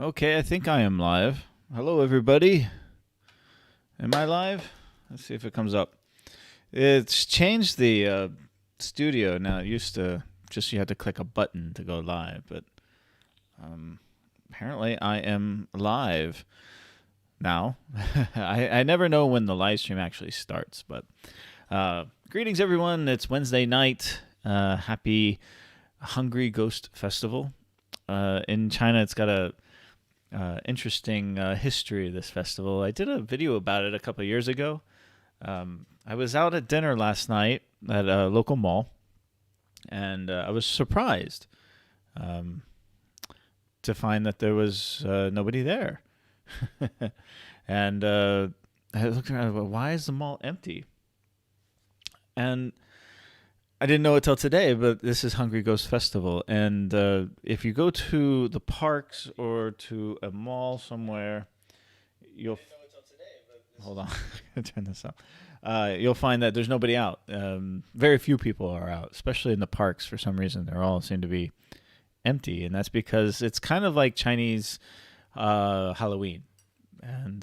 Okay, I think I am live. Hello, everybody. Am I live? Let's see if it comes up. It's changed the studio now. It used to just you had to click a button to go live, but apparently I am live now. I never know when the live stream actually starts, but greetings, everyone. It's Wednesday night. Happy Hungry Ghost Festival. In China, it's got a interesting history of this festival. I did a video about it a couple of years ago. I was out at dinner last night at a local mall, and I was surprised to find that there was nobody there. And I looked around, well, why is the mall empty? And I didn't know it till today, but this is Hungry Ghost Festival. And if you go to the parks or to a mall somewhere, you'll... Hold on, turn this up. You'll find that there's nobody out. Very few people are out, especially in the parks for some reason. They all seem to be empty, and that's because it's kind of like Chinese Halloween. And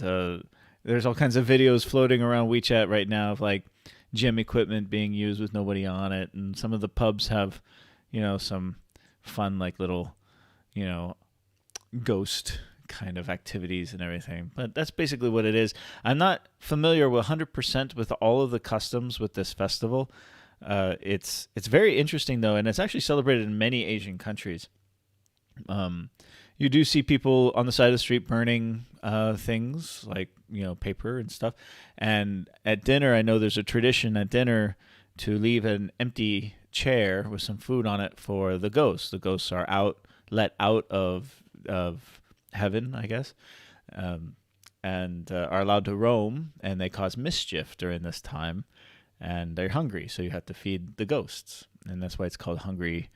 there's all kinds of videos floating around WeChat right now of like gym equipment being used with nobody on it, and some of the pubs have, some fun like little, ghost kind of activities and everything. But that's basically what it is. I'm not familiar with 100% with all of the customs with this festival. It's very interesting though, and it's actually celebrated in many Asian countries. You do see people on the side of the street burning things like, paper and stuff. And at dinner, I know there's a tradition at dinner to leave an empty chair with some food on it for the ghosts. The ghosts are let out of heaven, I guess, and are allowed to roam, and they cause mischief during this time. And they're hungry, so you have to feed the ghosts. And that's why it's called Hungry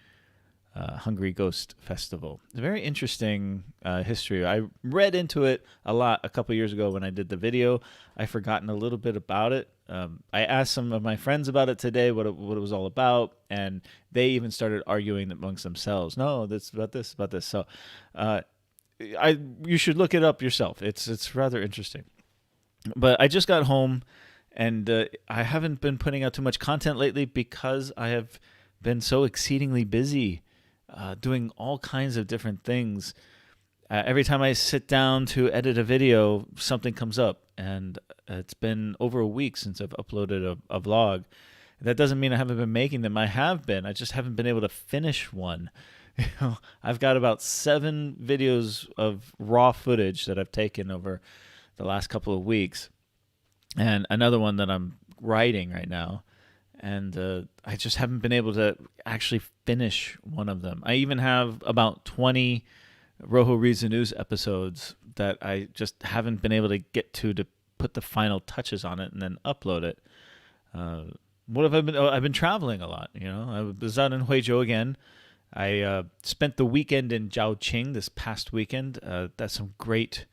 Ghost Festival. It's a very interesting history. I read into it a lot a couple years ago when I did the video. I've forgotten a little bit about it. I asked some of my friends about it today, what it was all about, and they even started arguing amongst themselves. No, that's about this, about this. So you should look it up yourself. It's rather interesting. But I just got home, and I haven't been putting out too much content lately because I have been so exceedingly busy doing all kinds of different things. Every time I sit down to edit a video, something comes up, and it's been over a week since I've uploaded a vlog. That doesn't mean I haven't been making them. I have been. I just haven't been able to finish one. I've got about 7 videos of raw footage that I've taken over the last couple of weeks, and another one that I'm writing right now. And I just haven't been able to actually finish one of them. I even have about 20 Rojo Reads the News episodes that I just haven't been able to get to put the final touches on it and then upload it. What have I been? I've been traveling a lot. I was out in Huizhou again. I spent the weekend in Zhaoqing this past weekend. That's some great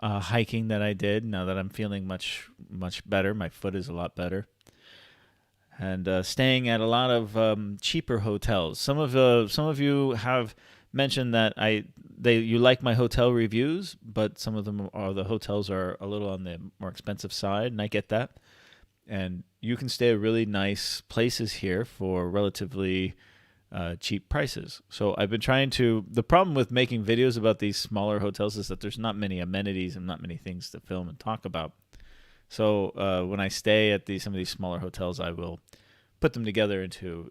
hiking that I did. Now that I'm feeling much better, my foot is a lot better. And staying at a lot of cheaper hotels. Some of you have mentioned that you like my hotel reviews, but some of them the hotels are a little on the more expensive side, and I get that. And you can stay at really nice places here for relatively cheap prices. So I've been trying to. The problem with making videos about these smaller hotels is that there's not many amenities and not many things to film and talk about. So when I stay at some of these smaller hotels, I will put them together into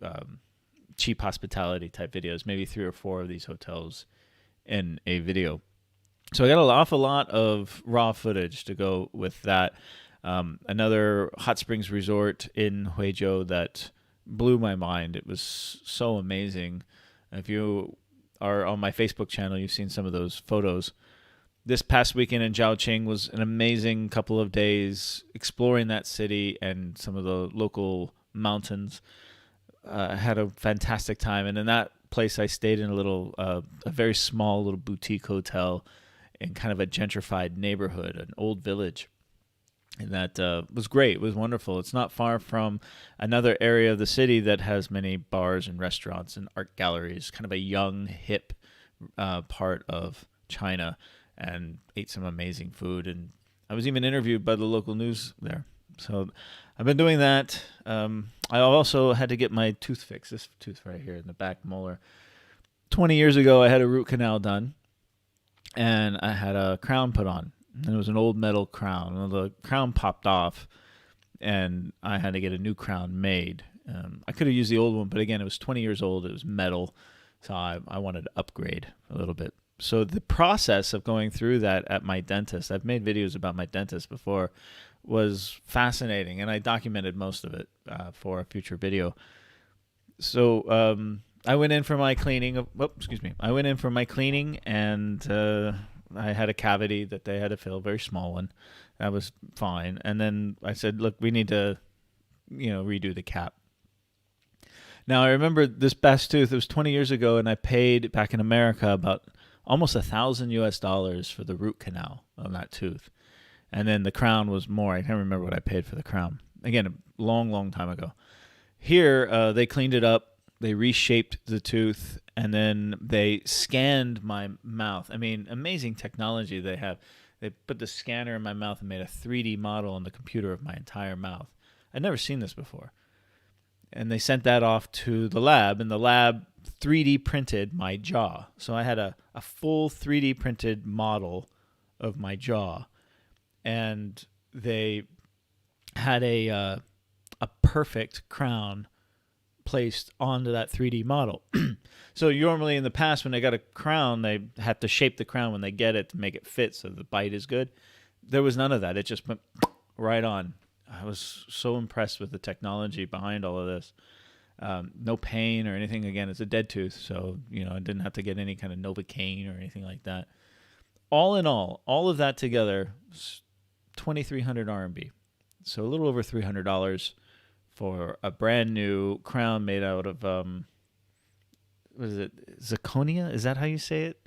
cheap hospitality type videos, maybe 3 or 4 of these hotels in a video. So I got an awful lot of raw footage to go with that. Another hot springs resort in Huizhou that blew my mind. It was so amazing. If you are on my Facebook channel, you've seen some of those photos. This past weekend in Zhaoqing was an amazing couple of days exploring that city and some of the local mountains. I had a fantastic time. And in that place, I stayed in a very small little boutique hotel in kind of a gentrified neighborhood, an old village. And that was great. It was wonderful. It's not far from another area of the city that has many bars and restaurants and art galleries, kind of a young, hip part of China. and ate some amazing food. And I was even interviewed by the local news there. So I've been doing that. I also had to get my tooth fixed. This tooth right here in the back molar. 20 years ago, I had a root canal done, and I had a crown put on. And it was an old metal crown. Well, the crown popped off, and I had to get a new crown made. I could have used the old one, but again, it was 20 years old. It was metal, so I wanted to upgrade a little bit. So the process of going through that at my dentist, I've made videos about my dentist before, was fascinating, and I documented most of it for a future video. So I went in for my cleaning. I went in for my cleaning, and I had a cavity that they had to fill, a very small one. That was fine. And then I said, look, we need to, redo the cap. Now, I remember this best tooth, it was 20 years ago, and I paid back in America about almost $1,000 for the root canal on that tooth. And then the crown was more. I can't remember what I paid for the crown. Again, a long, long time ago. Here, they cleaned it up. They reshaped the tooth, and then they scanned my mouth. I mean, amazing technology they have. They put the scanner in my mouth and made a 3D model on the computer of my entire mouth. I'd never seen this before. And they sent that off to the lab, and the lab 3D printed my jaw. So I had a full 3D printed model of my jaw, and they had a perfect crown placed onto that 3D model. So normally in the past, when they got a crown, they had to shape the crown when they get it to make it fit so the bite is good. There was none of that. It just went right on. I was so impressed with the technology behind all of this. No pain or anything. Again, it's a dead tooth, so I didn't have to get any kind of Novocaine or anything like that. All in all of that together, 2,300 RMB. So a little over $300 for a brand new crown made out of what is it, zirconia? Is that how you say it?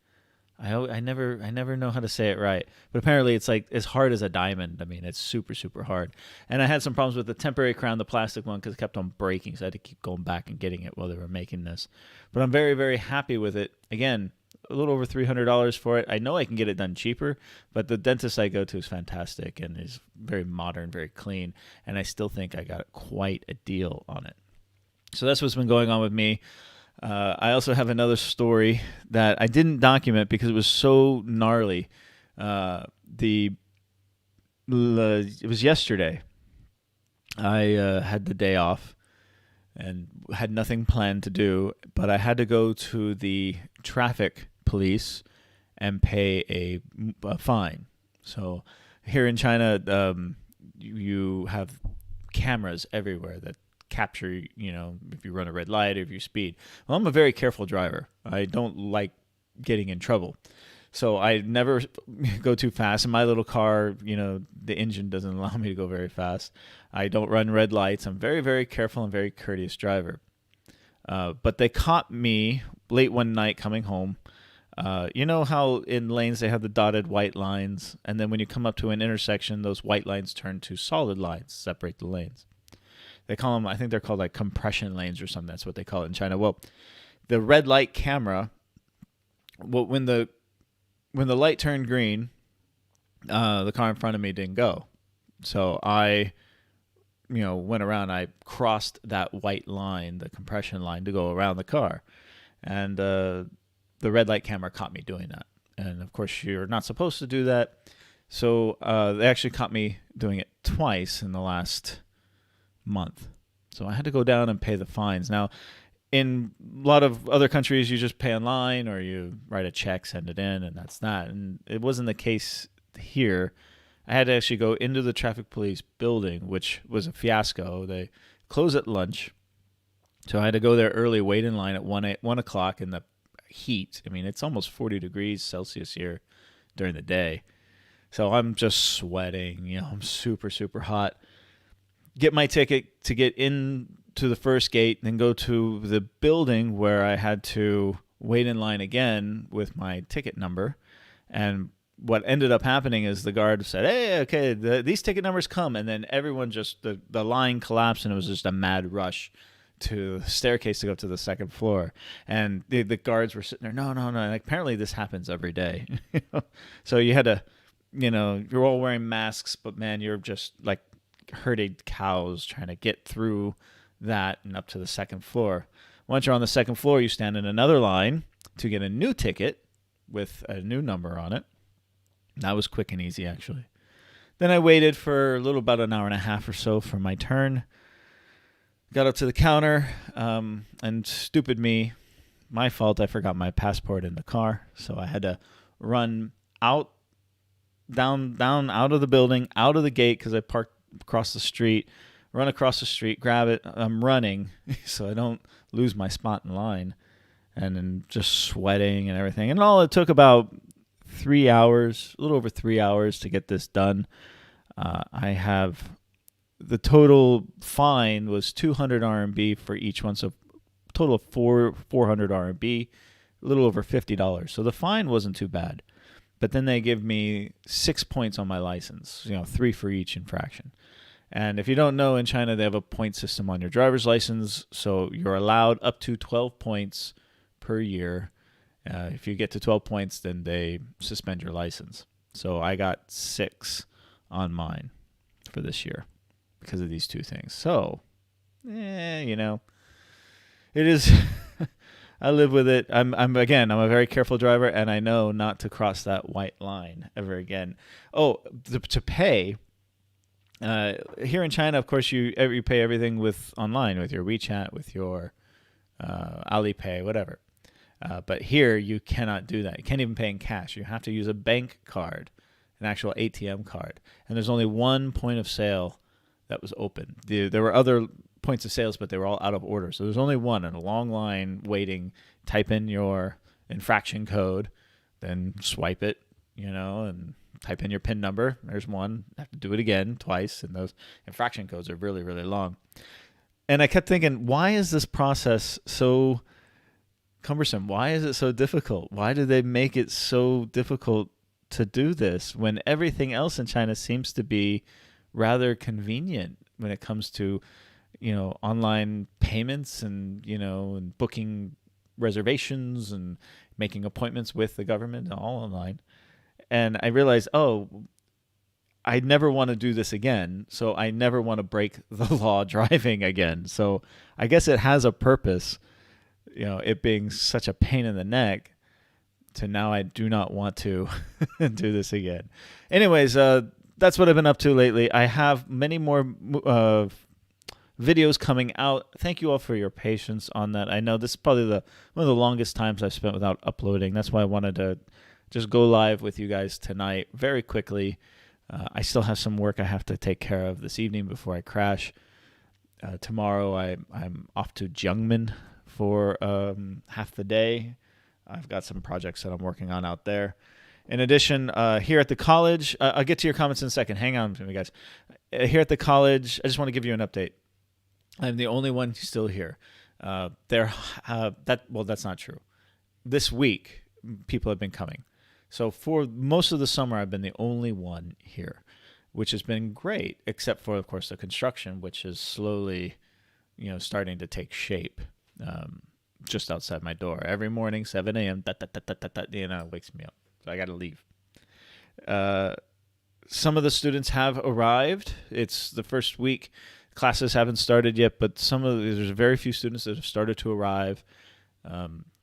I never know how to say it right, but apparently it's like as hard as a diamond. I mean, it's super, super hard. And I had some problems with the temporary crown, the plastic one, because it kept on breaking, so I had to keep going back and getting it while they were making this. But I'm very, very happy with it. Again, a little over $300 for it. I know I can get it done cheaper, but the dentist I go to is fantastic and is very modern, very clean, and I still think I got quite a deal on it. So that's what's been going on with me. I also have another story that I didn't document because it was so gnarly. It was yesterday. I had the day off and had nothing planned to do, but I had to go to the traffic police and pay a fine. So here in China, you have cameras everywhere that capture, if you run a red light or if you speed. Well, I'm a very careful driver. I don't like getting in trouble. So I never go too fast. In my little car, the engine doesn't allow me to go very fast. I don't run red lights. I'm very, very careful and very courteous driver. But they caught me late one night coming home. You know how in lanes they have the dotted white lines, and then when you come up to an intersection, those white lines turn to solid lines, separate the lanes. They call them, I think they're called like compression lanes or something. That's what they call it in China. Well, the red light camera, when the light turned green, the car in front of me didn't go. So I, went around. I crossed that white line, the compression line, to go around the car. And the red light camera caught me doing that. And, of course, you're not supposed to do that. So they actually caught me doing it twice in the last month. So I had to go down and pay the fines. Now, in a lot of other countries, you just pay online or you write a check, send it in, and that's that. And it wasn't the case here. I had to actually go into the traffic police building, which was a fiasco. They close at lunch. So I had to go there early, wait in line at 1 o'clock in the heat. I mean, it's almost 40 degrees Celsius here during the day. So I'm just sweating. I'm super, super hot. Get my ticket to get into the first gate, then go to the building where I had to wait in line again with my ticket number. And what ended up happening is the guard said, hey, okay, these ticket numbers come. And then everyone just, the line collapsed, and it was just a mad rush to the staircase to go up to the second floor, and the guards were sitting there. No, no, no. Like, apparently, this happens every day. So you had to, you're all wearing masks, but man, you're just like herded cows trying to get through that and up to the second floor. Once you're on the second floor, you stand in another line to get a new ticket with a new number on it. That was quick and easy, actually. Then I waited for about an hour and a half or so for my turn. Got up to the counter, and stupid me, my fault, I forgot my passport in the car. So I had to run down out of the building, out of the gate, because I parked across the street, run across the street, grab it. I'm running so I don't lose my spot in line, and then just sweating and everything. And all it took about 3 hours, a little over 3 hours to get this done. I have the total fine was 200 RMB for each one, so total of 400 RMB, a little over $50. So the fine wasn't too bad. But then they give me 6 points on my license, 3 for each infraction. And if you don't know, in China, they have a point system on your driver's license. So you're allowed up to 12 points per year. If you get to 12 points, then they suspend your license. So I got 6 on mine for this year because of these two things. So, it is... I live with it. I'm a very careful driver, and I know not to cross that white line ever again. Oh, to pay... here in China, of course, you pay everything online with your Wechat, with your Alipay, whatever. But here, you cannot do that. You can't even pay in cash. You have to use a bank card, an actual ATM card. And there's only one point of sale that was open. There were other points of sales, but they were all out of order. So there's only one in a long line waiting. Type in your infraction code, then swipe it, and type in your PIN number. There's one. I have to do it again twice, and those infraction codes are really, really long. And I kept thinking, why is this process so cumbersome? Why is it so difficult? Why do they make it so difficult to do this when everything else in China seems to be rather convenient when it comes to, online payments and, and booking reservations and making appointments with the government, all online. And I realized, I never want to do this again, so I never want to break the law driving again. So I guess it has a purpose, it being such a pain in the neck, to now I do not want to do this again. Anyways, that's what I've been up to lately. I have many more videos coming out. Thank you all for your patience on that. I know this is probably one of the longest times I've spent without uploading. That's why I wanted to just go live with you guys tonight very quickly. I still have some work I have to take care of this evening before I crash. Tomorrow I'm off to Jiangmen for half the day. I've got some projects that I'm working on out there. In addition, here at the college, I'll get to your comments in a second. Hang on to me, guys. Here at the college, I just want to give you an update. I'm the only one still here. That's not true. This week, people have been coming. So for most of the summer, I've been the only one here, which has been great, except for, of course, the construction, which is slowly, starting to take shape. Just outside my door every morning, 7 a.m. It wakes me up. So I got to leave. Some of the students have arrived. It's the first week. Classes haven't started yet, but there's very few students that have started to arrive.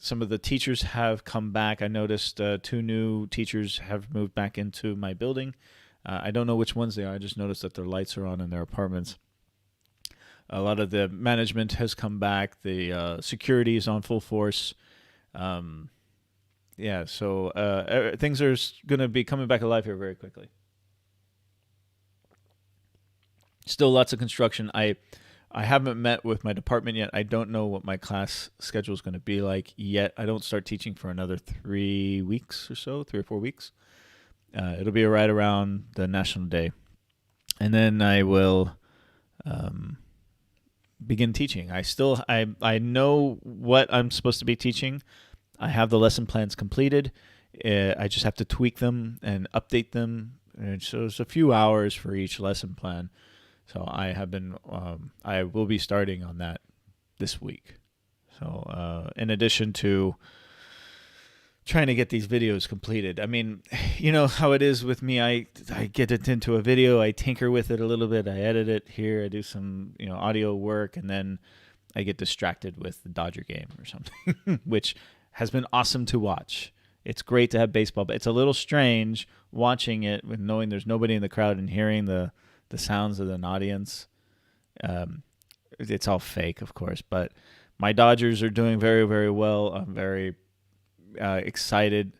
Some of the teachers have come back. I noticed 2 new teachers have moved back into my building. I don't know which ones they are. I just noticed that their lights are on in their apartments. A lot of the management has come back. The security is on full force. So things are going to be coming back alive here very quickly. Still lots of construction. I haven't met with my department yet. I don't know what my class schedule is going to be like yet. I don't start teaching for another 3 weeks or so, 3 or 4 weeks. It'll be right around the National Day. And then I will begin teaching. I know what I'm supposed to be teaching. I have the lesson plans completed. I just have to tweak them and update them. And so it's a few hours for each lesson plan. So I will be starting on that this week. So in addition to trying to get these videos completed. I mean, you know how it is with me. I get it into a video, I tinker with it a little bit, I edit it here, I do some audio work, and then I get distracted with the Dodger game or something, which has been awesome to watch. It's great to have baseball, but it's a little strange watching it with knowing there's nobody in the crowd and hearing the sounds of an audience. It's all fake, of course, but my Dodgers are doing very, very well. I'm very excited.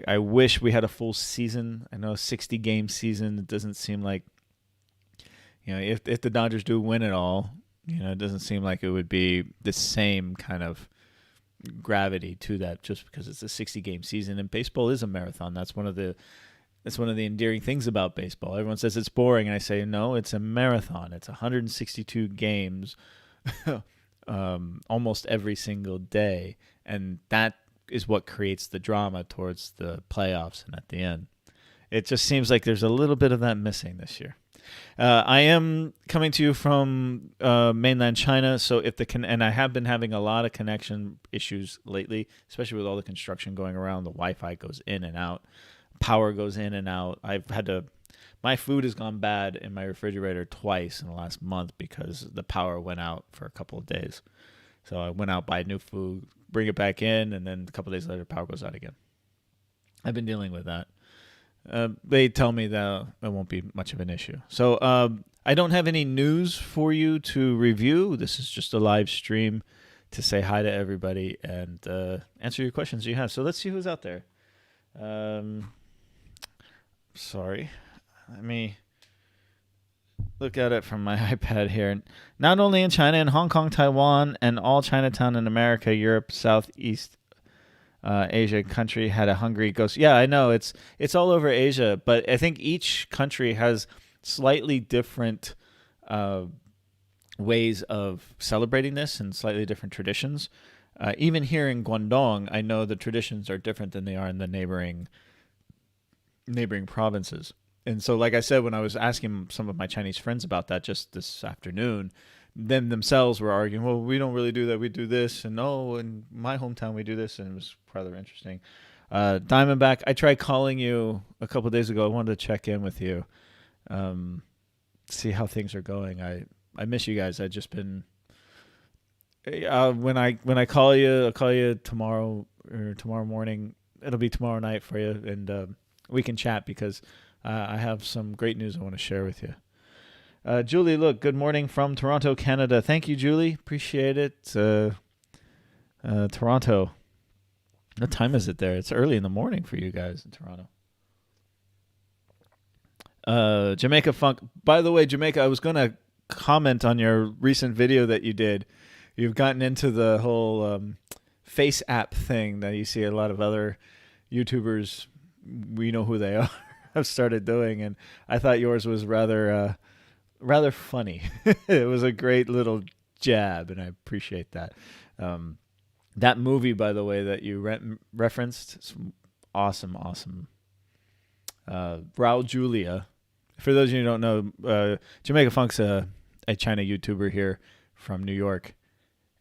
I wish we had a full season. I know a 60-game season. It doesn't seem like, if the Dodgers do win it all, it doesn't seem like it would be the same kind of gravity to that just because it's a 60-game season. And baseball is a marathon. That's one of the endearing things about baseball. Everyone says it's boring, and I say no, it's a marathon. It's 162 games, almost every single day, and that is what creates the drama towards the playoffs and at the end. It just seems like there's a little bit of that missing this year. I am coming to you from mainland China, so and I have been having a lot of connection issues lately, especially with all the construction going around. The Wi-Fi goes in and out, power goes in and out. My food has gone bad in my refrigerator twice in the last month because the power went out for a couple of days. So I went out, buy new food, bring it back in, and then a couple of days later, power goes out again. I've been dealing with that. They tell me that it won't be much of an issue. So I don't have any news for you to review. This is just a live stream to say hi to everybody and answer your questions you have. So let's see who's out there. Sorry. Let me look at it from my iPad here. Not only in China, in Hong Kong, Taiwan, and all Chinatown in America, Europe, Southeast Asia country had a hungry ghost. Yeah, I know it's all over Asia, but I think each country has slightly different ways of celebrating this and slightly different traditions. Even here in Guangdong, I know the traditions are different than they are in the neighboring provinces. And so, like I said, when I was asking some of my Chinese friends about that just this afternoon, them themselves were arguing, well, we don't really do that. We do this. And, oh, in my hometown, we do this. And it was rather interesting. Diamondback, I tried calling you a couple of days ago. I wanted to check in with you, see how things are going. I miss you guys. I've just been when I call you, I'll call you tomorrow or tomorrow morning. It'll be tomorrow night for you, and we can chat because I have some great news I want to share with you. Julie, look, good morning from Toronto, Canada. Thank you, Julie. Appreciate it. Toronto. What time is it there? It's early in the morning for you guys in Toronto. Jamaica Funk. By the way, Jamaica, I was going to comment on your recent video that you did. You've gotten into the whole face app thing that you see a lot of other YouTubers, we know who they are, have started doing, and I thought yours was rather funny. It was a great little jab, and I appreciate that. That movie, by the way, that you referenced, awesome. Raul Julia. For those of you who don't know, Jamaica Funk's a China YouTuber here from New York,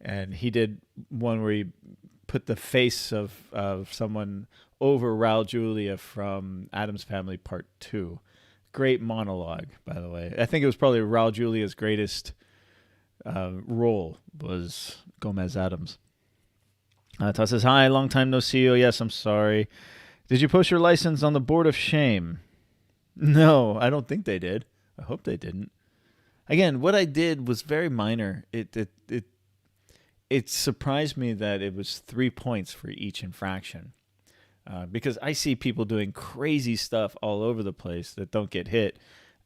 and he did one where he put the face of someone over Raul Julia from Addams Family Part 2. Great monologue, by the way. I think it was probably Raul Julia's greatest role was Gomez Addams. Todd says, hi, long time no see you. Yes, I'm sorry. Did you post your license on the Board of Shame? No, I don't think they did. I hope they didn't. Again, what I did was very minor. It surprised me that it was 3 points for each infraction. Because I see people doing crazy stuff all over the place that don't get hit.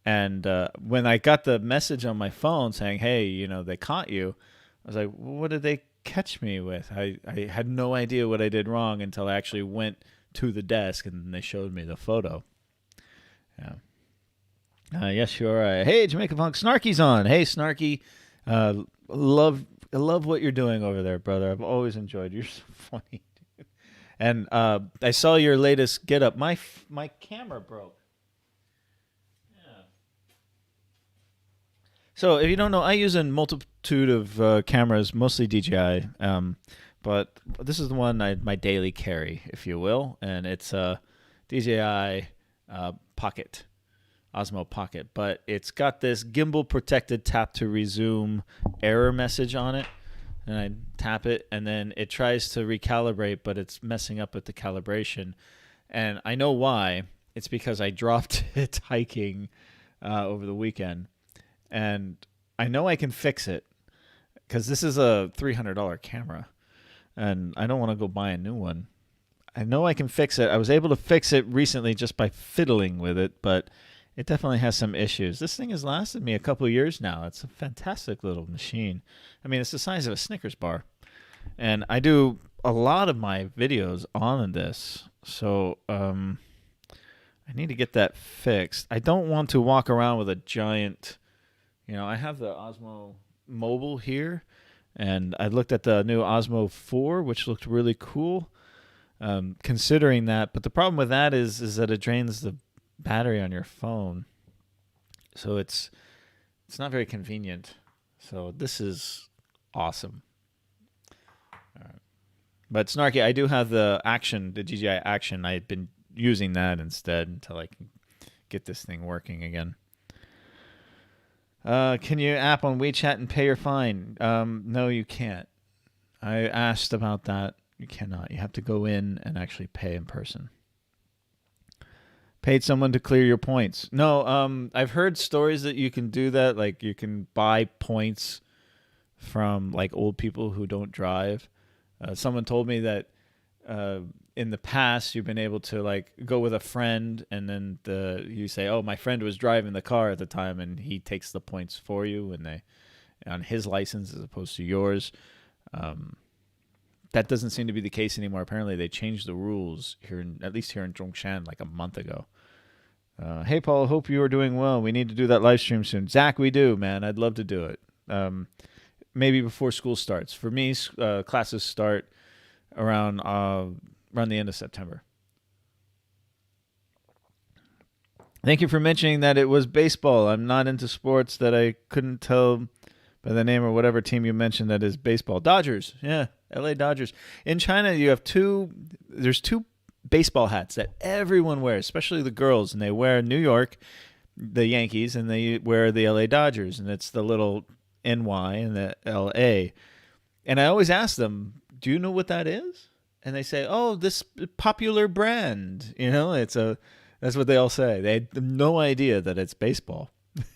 And when I got the message on my phone saying, hey, they caught you, I was like, well, what did they catch me with? I had no idea what I did wrong until I actually went to the desk and they showed me the photo. Yeah. Yes, you're right. Hey, Jamaica Funk, Snarky's on. Hey, Snarky. Love what you're doing over there, brother. I've always enjoyed you. You're so funny. And I saw your latest get up. My camera broke. Yeah. So if you don't know, I use a multitude of cameras, mostly DJI, but this is the one my daily carry, if you will, and it's a DJI Pocket, Osmo Pocket, but it's got this gimbal protected tap to resume error message on it, and I tap it, and then it tries to recalibrate, but it's messing up with the calibration, and I know why. It's because I dropped it hiking over the weekend. And I know I can fix it because this is a $300 camera and I don't want to go buy a new one. I know I can fix it. I was able to fix it recently just by fiddling with it, but it definitely has some issues. This thing has lasted me a couple of years now. It's a fantastic little machine. I mean, it's the size of a Snickers bar. And I do a lot of my videos on this. So, I need to get that fixed. I don't want to walk around with a giant, I have the Osmo Mobile here, and I looked at the new Osmo 4, which looked really cool, considering that. But the problem with that is that it drains the battery on your phone. So it's not very convenient. So this is awesome. All right. But Snarky, I do have the DJI Action. I've been using that instead until I can get this thing working again. Can you app on WeChat and pay your fine? No, you can't. I asked about that. You cannot. You have to go in and actually pay in person. Paid someone to clear your points. No, I've heard stories that you can do that. Like you can buy points from like old people who don't drive. Someone told me that in the past you've been able to like go with a friend and then you say, oh, my friend was driving the car at the time, and he takes the points for you and they on his license as opposed to yours. That doesn't seem to be the case anymore. Apparently they changed the rules at least here in Zhongshan like a month ago. Hey Paul, hope you are doing well. We need to do that live stream soon. Zach, we do, man. I'd love to do it. Maybe before school starts. For me, classes start around the end of September. Thank you for mentioning that it was baseball. I'm not into sports that I couldn't tell by the name or whatever team you mentioned that is baseball. Dodgers. Yeah, LA Dodgers. In China, you have there's two baseball hats that everyone wears, especially the girls, and they wear New York, the Yankees, and they wear the LA Dodgers, and it's the little NY and the LA. And I always ask them, do you know what that is? And they say, oh, this popular brand. That's what they all say. They have no idea that it's baseball.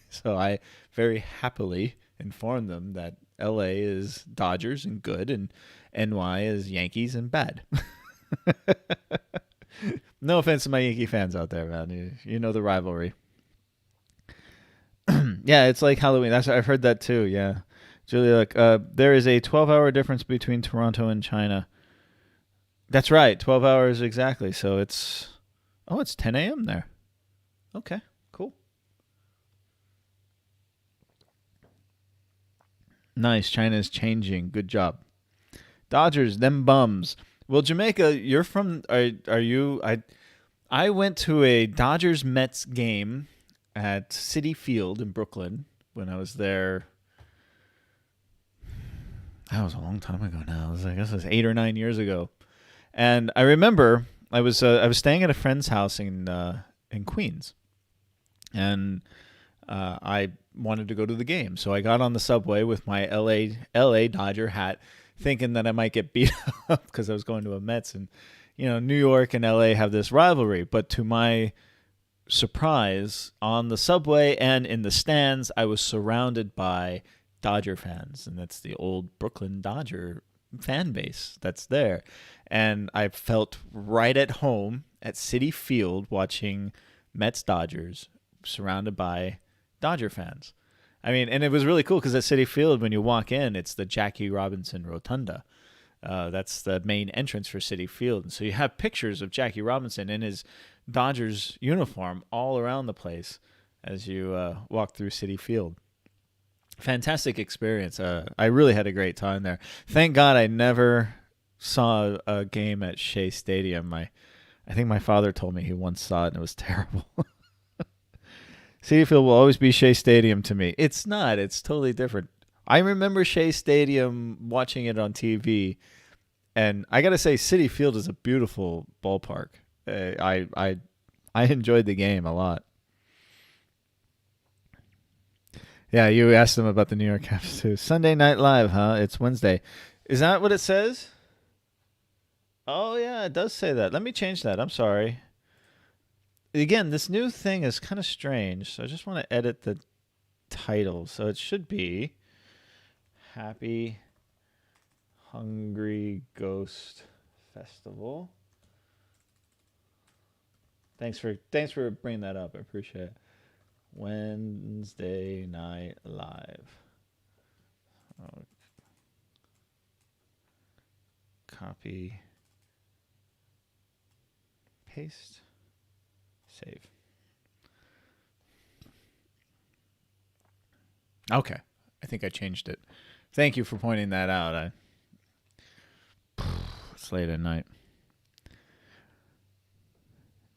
So I very happily inform them that LA is Dodgers and good, and NY is Yankees and bad. No offense to my Yankee fans out there, man. You know the rivalry. Yeah, it's like Halloween. I've heard that too. Yeah, Julia, there is a 12-hour difference between Toronto and China. That's right, 12 hours exactly. So it's 10 a.m. there. Okay, cool. Nice. China's changing. Good job. Dodgers, them bums. Well, Jamaica, you're from. Are you? I went to a Dodgers Mets game at Citi Field in Brooklyn when I was there. That was a long time ago now. I guess it was 8 or 9 years ago. And I remember I was staying at a friend's house in Queens, and I wanted to go to the game, so I got on the subway with my LA Dodger hat, thinking that I might get beat up because I was going to a Mets, and New York and LA have this rivalry. But to my surprise, on the subway and in the stands, I was surrounded by Dodger fans, and that's the old Brooklyn Dodger fan base that's there. And I felt right at home at Citi Field watching Mets Dodgers, surrounded by Dodger fans. I mean, and it was really cool because at Citi Field, when you walk in, it's the Jackie Robinson Rotunda. That's the main entrance for Citi Field. And so you have pictures of Jackie Robinson in his Dodgers uniform all around the place as you walk through Citi Field. Fantastic experience. I really had a great time there. Thank God I never saw a game at Shea Stadium. I think my father told me he once saw it and it was terrible. Citi Field will always be Shea Stadium to me. It's not. It's totally different. I remember Shea Stadium watching it on TV, and I gotta say, Citi Field is a beautiful ballpark. I enjoyed the game a lot. Yeah, you asked them about the New York Caps too. Sunday Night Live, huh? It's Wednesday. Is that what it says? Oh yeah, it does say that. Let me change that. I'm sorry. Again, this new thing is kind of strange, so I just want to edit the title. So it should be Happy Hungry Ghost Festival. Thanks for bringing that up. I appreciate it. Wednesday Night Live. Oh, copy. Paste. Save. Okay. I think I changed it. Thank you for pointing that out. It's late at night.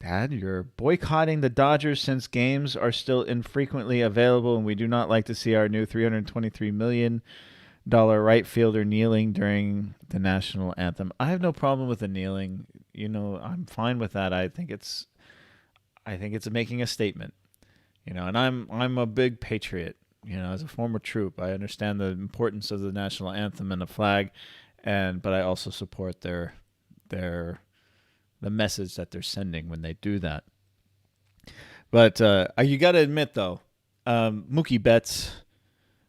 Dad, you're boycotting the Dodgers since games are still infrequently available, and we do not like to see our new $323 million right fielder kneeling during the national anthem. I have no problem with the kneeling. I'm fine with that. I think it's making a statement. And I'm a big patriot. As a former troop, I understand the importance of the national anthem and the flag, but I also support the message that they're sending when they do that. But you got to admit, though, Mookie Betts,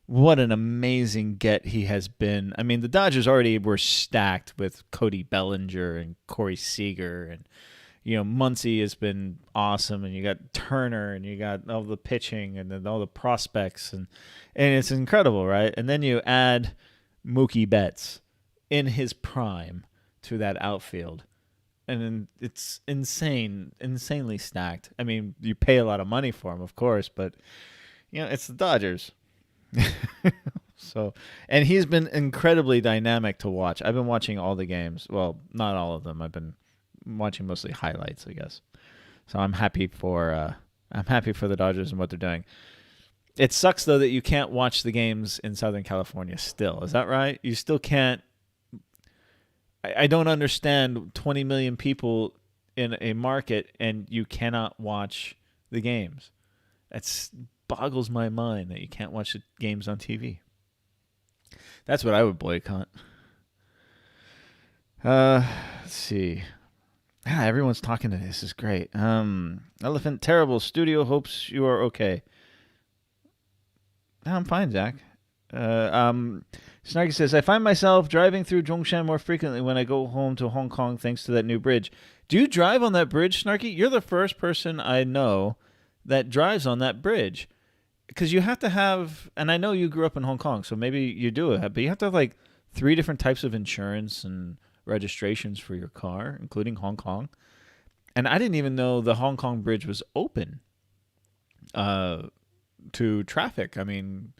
what an amazing get he has been. I mean, the Dodgers already were stacked with Cody Bellinger and Corey Seager, and Muncy has been awesome, and you got Turner, and you got all the pitching, and then all the prospects, and it's incredible, right? And then you add Mookie Betts in his prime to that outfield. And it's insanely stacked. I mean, you pay a lot of money for him, of course, but it's the Dodgers. And he's been incredibly dynamic to watch. I've been watching all the games. Well, not all of them. I've been watching mostly highlights, I guess. So I'm happy for the Dodgers and what they're doing. It sucks though that you can't watch the games in Southern California still. Is that right? You still can't. I don't understand 20 million people in a market and you cannot watch the games. That boggles my mind that you can't watch the games on TV. That's what I would boycott. Let's see. Everyone's talking to this. This is great. Elephant Terrible Studio hopes you are okay. I'm fine, Zach. Snarky says, I find myself driving through Zhongshan more frequently when I go home to Hong Kong thanks to that new bridge. Do you drive on that bridge, Snarky? You're the first person I know that drives on that bridge. Because you have to have, and I know you grew up in Hong Kong, so maybe you do it, but you have to have like 3 different types of insurance and registrations for your car, including Hong Kong. And I didn't even know the Hong Kong bridge was open to traffic. I mean,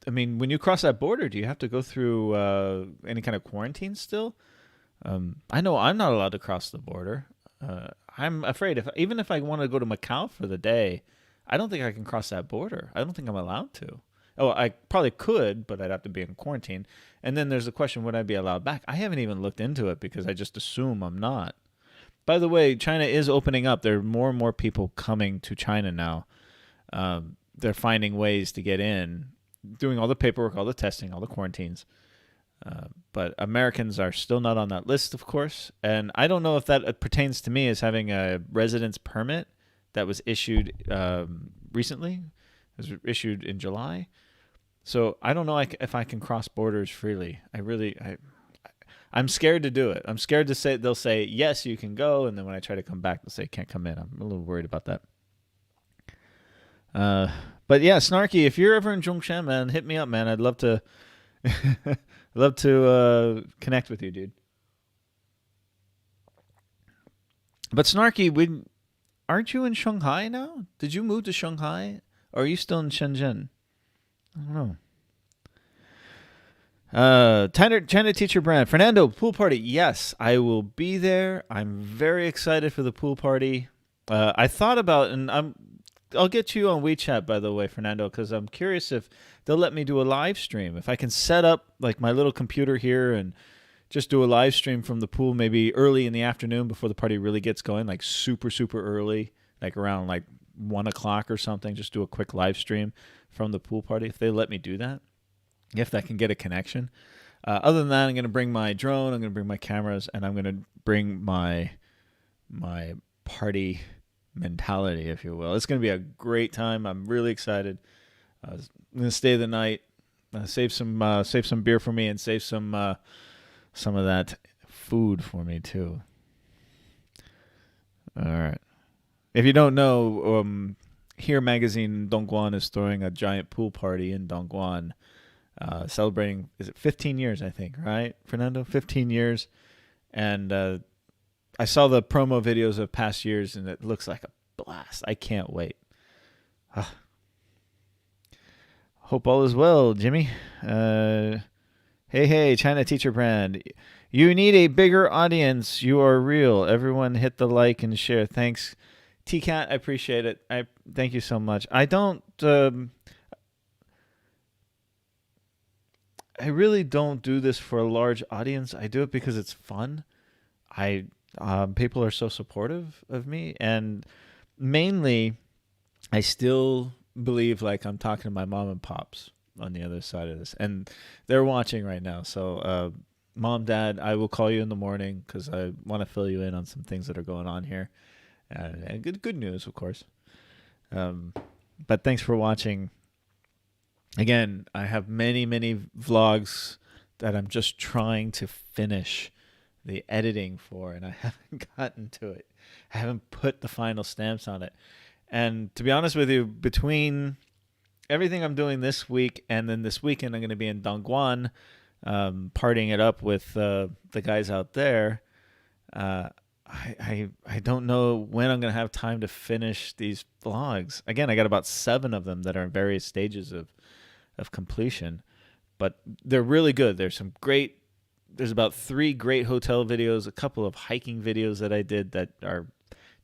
when you cross that border, do you have to go through any kind of quarantine still? I know I'm not allowed to cross the border. I'm afraid even if I want to go to Macau for the day, I don't think I can cross that border. I don't think I'm allowed to. Oh, I probably could, but I'd have to be in quarantine. And then there's the question, would I be allowed back? I haven't even looked into it because I just assume I'm not. By the way, China is opening up. There are more and more people coming to China now. They're finding ways to get in, doing all the paperwork, all the testing, all the quarantines. But Americans are still not on that list, of course. And I don't know if that pertains to me as having a residence permit that was issued recently. It was issued in July. So I don't know if I can cross borders freely. I'm scared to do it. I'm scared to say, they'll say, yes, you can go. And then when I try to come back, they'll say, can't come in. I'm a little worried about that. But yeah, Snarky, if you're ever in Zhongshan, man, hit me up, man. I'd love to, connect with you, dude. But Snarky, aren't you in Shanghai now? Did you move to Shanghai? Or are you still in Shenzhen? I don't know. China teacher brand. Fernando, pool party. Yes, I will be there. I'm very excited for the pool party. I thought about, and I'm I'll get you on WeChat, by the way, Fernando, because I'm curious if they'll let me do a live stream. If I can set up like my little computer here and just do a live stream from the pool, maybe early in the afternoon before the party really gets going, like super super early, like around like 1 o'clock or something. Just do a quick live stream from the pool party. If they let me do that, if I can get a connection. Other than that, I'm going to bring my drone. I'm going to bring my cameras, and I'm going to bring my party mentality, if you will. It's going to be a great time. I'm really excited. I'm going to stay the night, save some beer for me, and save some of that food for me too. All right. If you don't know, Here Magazine Dongguan is throwing a giant pool party in Dongguan, celebrating, is it 15 years, I think, right, Fernando? 15 years. And I saw the promo videos of past years, and it looks like a blast. I can't wait. Hope all is well, Jimmy. Hey, China Teacher Brand. You need a bigger audience. You are real. Everyone hit the like and share. Thanks, T-Cat. I appreciate it. I thank you so much. I really don't do this for a large audience. I do it because it's fun. People are so supportive of me, and mainly I still believe like I'm talking to my mom and pops on the other side of this, and they're watching right now. So Mom, Dad, I will call you in the morning because I want to fill you in on some things that are going on here, and good news, of course. But thanks for watching. Again, I have many vlogs that I'm just trying to finish the editing for, and I haven't gotten to it. I haven't put the final stamps on it. And to be honest with you, between everything I'm doing this week and then this weekend I'm going to be in Dongguan, partying it up with the guys out there, I don't know when I'm going to have time to finish these vlogs. Again, I got about 7 of them that are in various stages of completion, but they're really good. There's about 3 great hotel videos, a couple of hiking videos that I did that are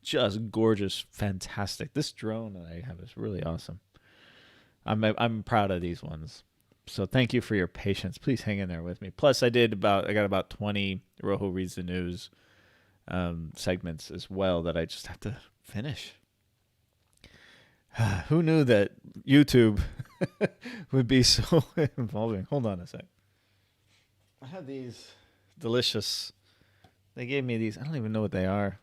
just gorgeous, fantastic. This drone that I have is really awesome. I'm proud of these ones. So thank you for your patience. Please hang in there with me. Plus, I got about 20 Rojo Reads the News segments as well that I just have to finish. Who knew that YouTube would be so involving? Hold on a sec. I had these delicious. They gave me these. I don't even know what they are.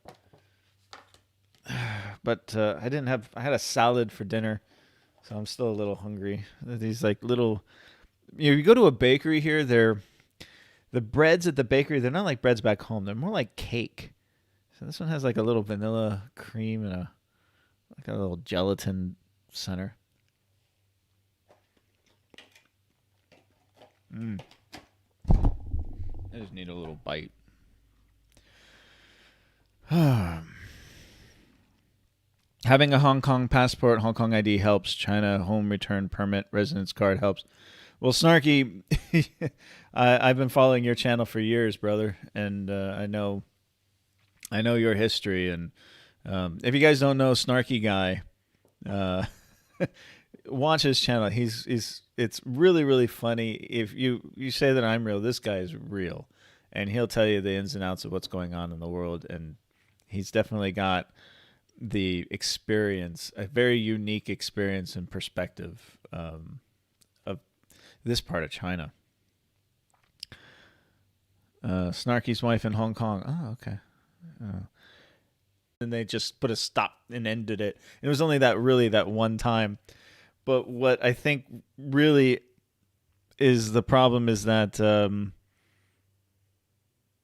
But I had a salad for dinner, so I'm still a little hungry. These like little. You go to a bakery here. The breads at the bakery. They're not like breads back home. They're more like cake. So this one has like a little vanilla cream and a little gelatin center. I just need a little bite. Having a Hong Kong passport, Hong Kong ID helps. China home return permit, residence card helps. Well, Snarky, I've been following your channel for years, brother, and I know your history. And if you guys don't know Snarky Guy, watch his channel. It's really, really funny. If you say that I'm real, this guy is real, and he'll tell you the ins and outs of what's going on in the world. And he's definitely got the experience, a very unique experience and perspective of this part of China. Snarky's wife in Hong Kong. Oh, okay. And they just put a stop and ended it. It was only that one time. But what I think really is the problem is that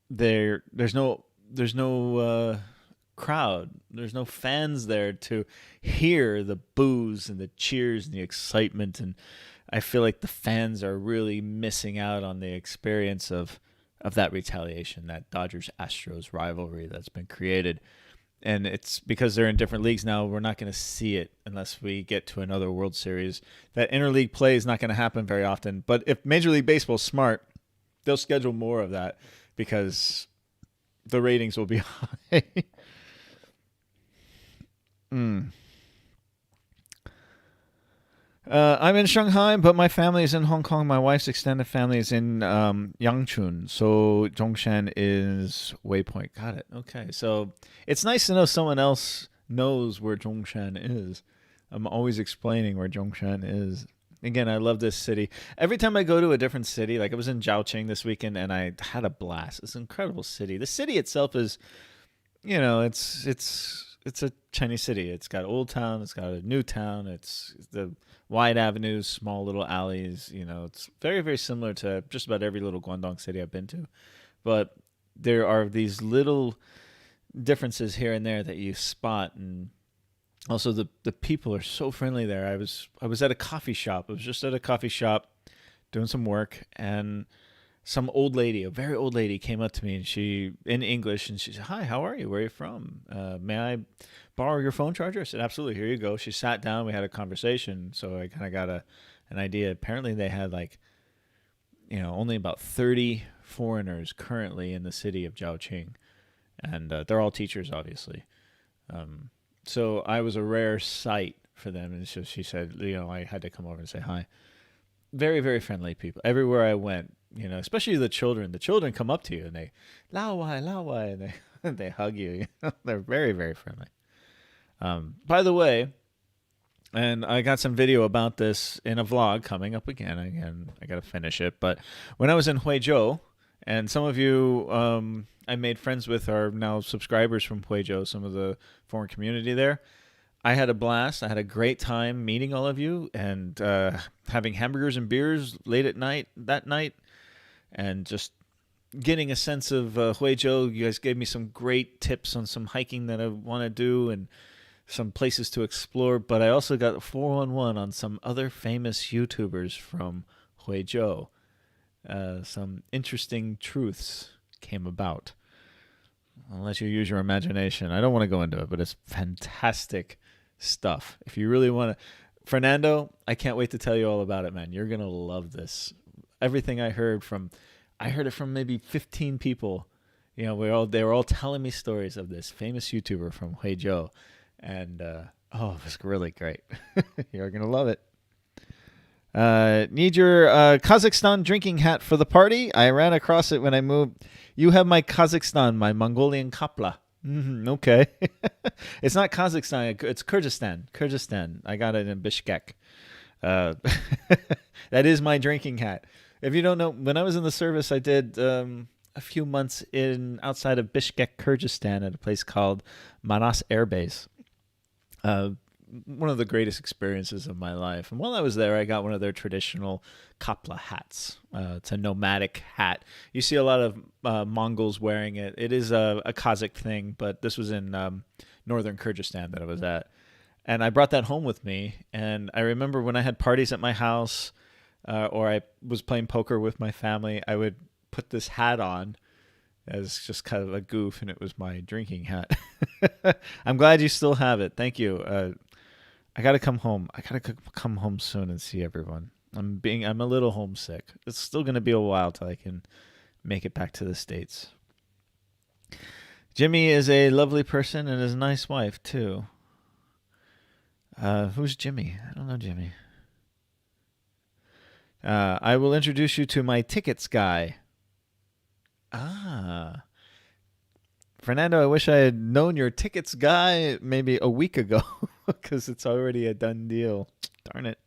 there's no crowd. There's no fans there to hear the boos and the cheers and the excitement. And I feel like the fans are really missing out on the experience of that retaliation, that Dodgers-Astros rivalry that's been created. And it's because they're in different leagues now, we're not going to see it unless we get to another World Series. That interleague play is not going to happen very often. But if Major League Baseball is smart, they'll schedule more of that because the ratings will be high. I'm in Shanghai, but my family is in Hong Kong. My wife's extended family is in Yangchun. So Zhongshan is Waypoint. Got it. Okay. So it's nice to know someone else knows where Zhongshan is. I'm always explaining where Zhongshan is. Again, I love this city. Every time I go to a different city, like I was in Zhaoqing this weekend and I had a blast. It's an incredible city. The city itself is, it's a Chinese city. It's got old town, it's got a new town, it's the wide avenues, small little alleys. It's very very similar to just about every little Guangdong city I've been to. But there are these little differences here and there that you spot, and also the people are so friendly there. I was at a coffee shop. I was just at a coffee shop doing some work, and some old lady, a very old lady, came up to me and she, in English, and she said, "Hi, how are you? Where are you from? May I borrow your phone charger?" I said, "Absolutely. Here you go." She sat down. We had a conversation. So I kind of got an idea. Apparently, they had only about 30 foreigners currently in the city of Zhaoqing, and they're all teachers, obviously. So I was a rare sight for them, and so she said, I had to come over and say hi. Very, very friendly people. Everywhere I went, especially the children. The children come up to you and they, lao wai, lao wai, and they, they hug you. They're very, very friendly. By the way, and I got some video about this in a vlog coming up again. I got to finish it. But when I was in Huizhou, and some of you I made friends with are now subscribers from Huizhou, some of the foreign community there. I had a blast. I had a great time meeting all of you and having hamburgers and beers late at night that night, and just getting a sense of Huizhou. You guys gave me some great tips on some hiking that I want to do and some places to explore. But I also got 411 on some other famous YouTubers from Huizhou. Some interesting truths came about. I'll let you use your imagination. I don't want to go into it, but it's fantastic stuff. If you really want to, Fernando, I can't wait to tell you all about it, man. You're gonna love this. Everything I heard it from maybe 15 people. They were all telling me stories of this famous YouTuber from Huizhou, and it was really great. You're gonna love it. Need your Kazakhstan drinking hat for the party? I ran across it when I moved. You have my Kazakhstan, my Mongolian kapla. Okay. It's not Kazakhstan. It's Kyrgyzstan. Kyrgyzstan. I got it in Bishkek. That is my drinking hat. If you don't know, when I was in the service, I did a few months outside of Bishkek, Kyrgyzstan, at a place called Manas Air Base. One of the greatest experiences of my life. And while I was there, I got one of their traditional kapla hats. It's a nomadic hat. You see a lot of Mongols wearing it. It is a Kazakh thing, but this was in northern Kyrgyzstan that I was at. And I brought that home with me. And I remember when I had parties at my house or I was playing poker with my family, I would put this hat on as just kind of a goof, and it was my drinking hat. I'm glad you still have it. Thank you. I gotta come home. I gotta come home soon and see everyone. I'm a little homesick. It's still gonna be a while till I can make it back to the States. Jimmy is a lovely person and is a nice wife too. Who's Jimmy? I don't know Jimmy. I will introduce you to my tickets guy. Fernando, I wish I had known your tickets guy maybe a week ago because it's already a done deal. Darn it.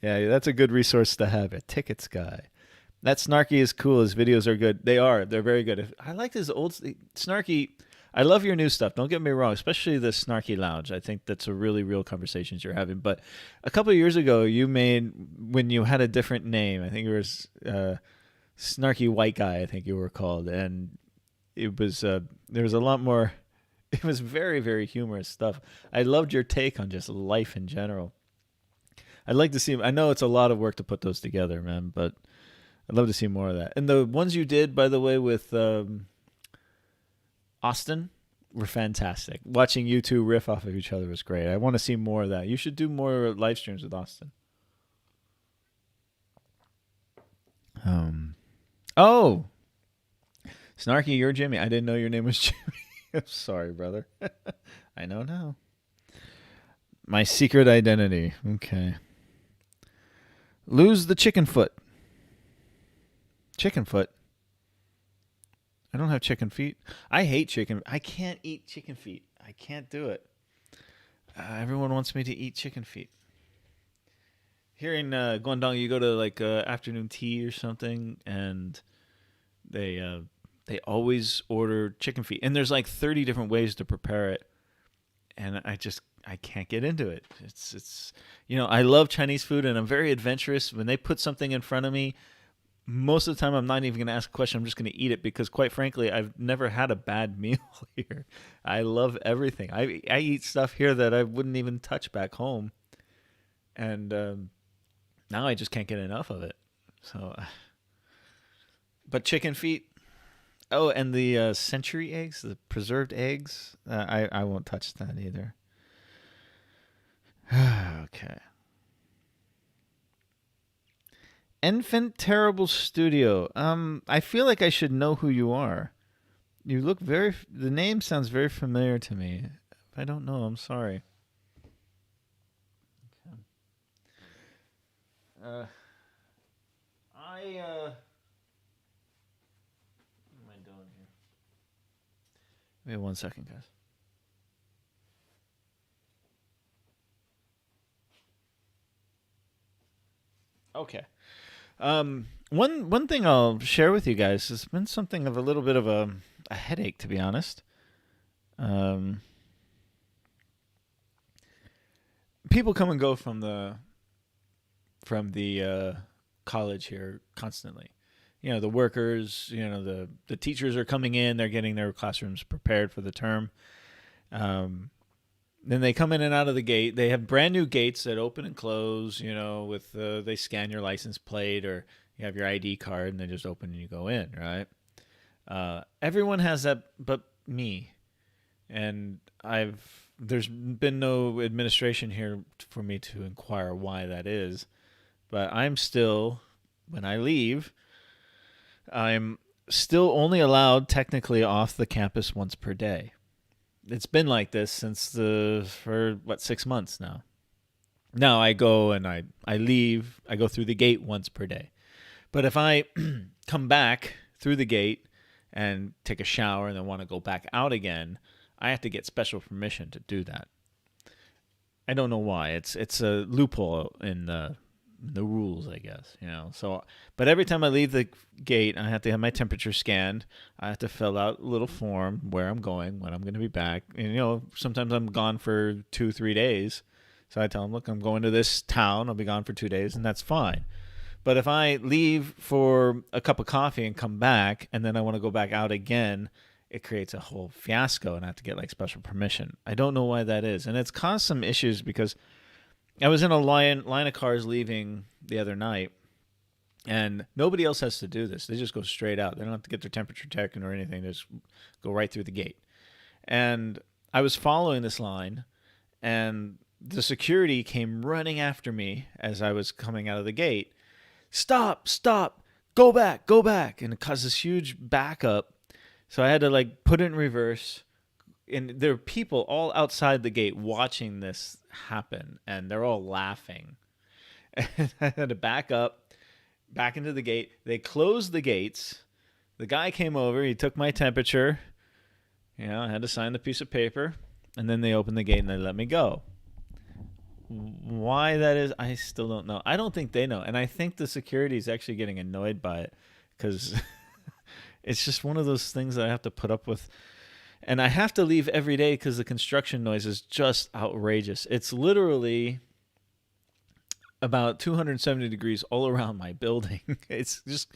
Yeah, that's a good resource to have, a tickets guy. That Snarky is cool. His videos are good. They are. They're very good. I like his old Snarky. I love your new stuff. Don't get me wrong, especially the Snarky Lounge. I think that's a really real conversations you're having. But a couple of years ago, when you had a different name, I think it was Snarky White Guy, I think you were called. And it was there was a lot more. It was very, very humorous stuff. I loved your take on just life in general. I'd like to see. I know it's a lot of work to put those together, man, but I'd love to see more of that. And the ones you did, by the way, with Austin were fantastic. Watching you two riff off of each other was great. I want to see more of that. You should do more live streams with Austin. Oh, Snarky, you're Jimmy. I didn't know your name was Jimmy. I'm sorry, brother. I know now. My secret identity. Okay. Lose the chicken foot. Chicken foot. I don't have chicken feet. I hate chicken. I can't eat chicken feet. I can't do it. Everyone wants me to eat chicken feet. Here in Guangdong, you go to like afternoon tea or something, and they always order chicken feet, and there's like 30 different ways to prepare it, and I can't get into it. It's I love Chinese food, and I'm very adventurous. When they put something in front of me, most of the time I'm not even going to ask a question. I'm just going to eat it because, quite frankly, I've never had a bad meal here. I love everything. I eat stuff here that I wouldn't even touch back home, and now I just can't get enough of it. So, but chicken feet. Oh, and the century eggs, the preserved eggs. I won't touch that either. Okay. Infant Terrible Studio. I feel like I should know who you are. You look the name sounds very familiar to me. If I don't know, I'm sorry. Okay. What am I doing here? Wait 1 second, guys. Okay. One thing I'll share with you guys has been something of a little bit of a headache, to be honest. People come and go from the college here constantly. The workers, the teachers are coming in, they're getting their classrooms prepared for the term. Then they come in and out of the gate. They have brand new gates that open and close, with they scan your license plate or you have your ID card and they just open and you go in, right? Everyone has that but me. And there's been no administration here for me to inquire why that is. But I'm still, when I leave, I'm still only allowed technically off the campus once per day. It's been like this for 6 months now. Now I go and I leave. I go through the gate once per day. But if I come back through the gate and take a shower and then want to go back out again, I have to get special permission to do that. I don't know why. It's a loophole in the rules, I guess. So, but every time I leave the gate, I have to have my temperature scanned. I have to fill out a little form where I'm going, when I'm going to be back. And sometimes I'm gone for 2-3 days. So I tell them, look, I'm going to this town. I'll be gone for 2 days, and that's fine. But if I leave for a cup of coffee and come back, and then I want to go back out again, it creates a whole fiasco, and I have to get special permission. I don't know why that is, and it's caused some issues because I was in a line of cars leaving the other night, and nobody else has to do this. They just go straight out. They don't have to get their temperature taken or anything. They just go right through the gate. And I was following this line, and the security came running after me as I was coming out of the gate. Stop, go back. And it caused this huge backup. So I had to put it in reverse. And there are people all outside the gate watching this happen, and they're all laughing. And I had to back into the gate. They closed the gates. The guy came over. He took my temperature. I had to sign the piece of paper. And then they opened the gate and they let me go. Why that is, I still don't know. I don't think they know. And I think the security is actually getting annoyed by it because it's just one of those things that I have to put up with. And I have to leave every day because the construction noise is just outrageous. It's literally about 270 degrees all around my building. It's just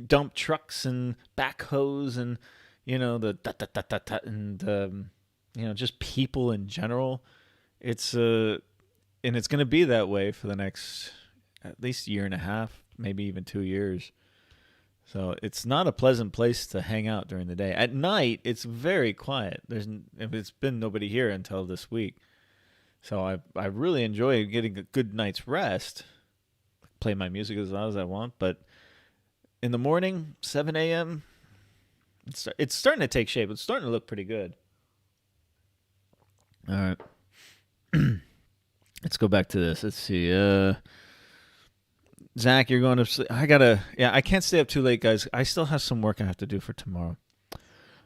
dump trucks and backhoes and, the da-da-da-da-da and, just people in general. It's and it's going to be that way for the next at least year and a half, maybe even 2 years. So it's not a pleasant place to hang out during the day. At night, it's very quiet. It's been nobody here until this week. So I really enjoy getting a good night's rest. Play my music as loud as I want. But in the morning, 7 a.m., it's starting to take shape. It's starting to look pretty good. All right. Let's go back to this. Let's see. Zach, you're going to sleep. I can't stay up too late, guys. I still have some work I have to do for tomorrow.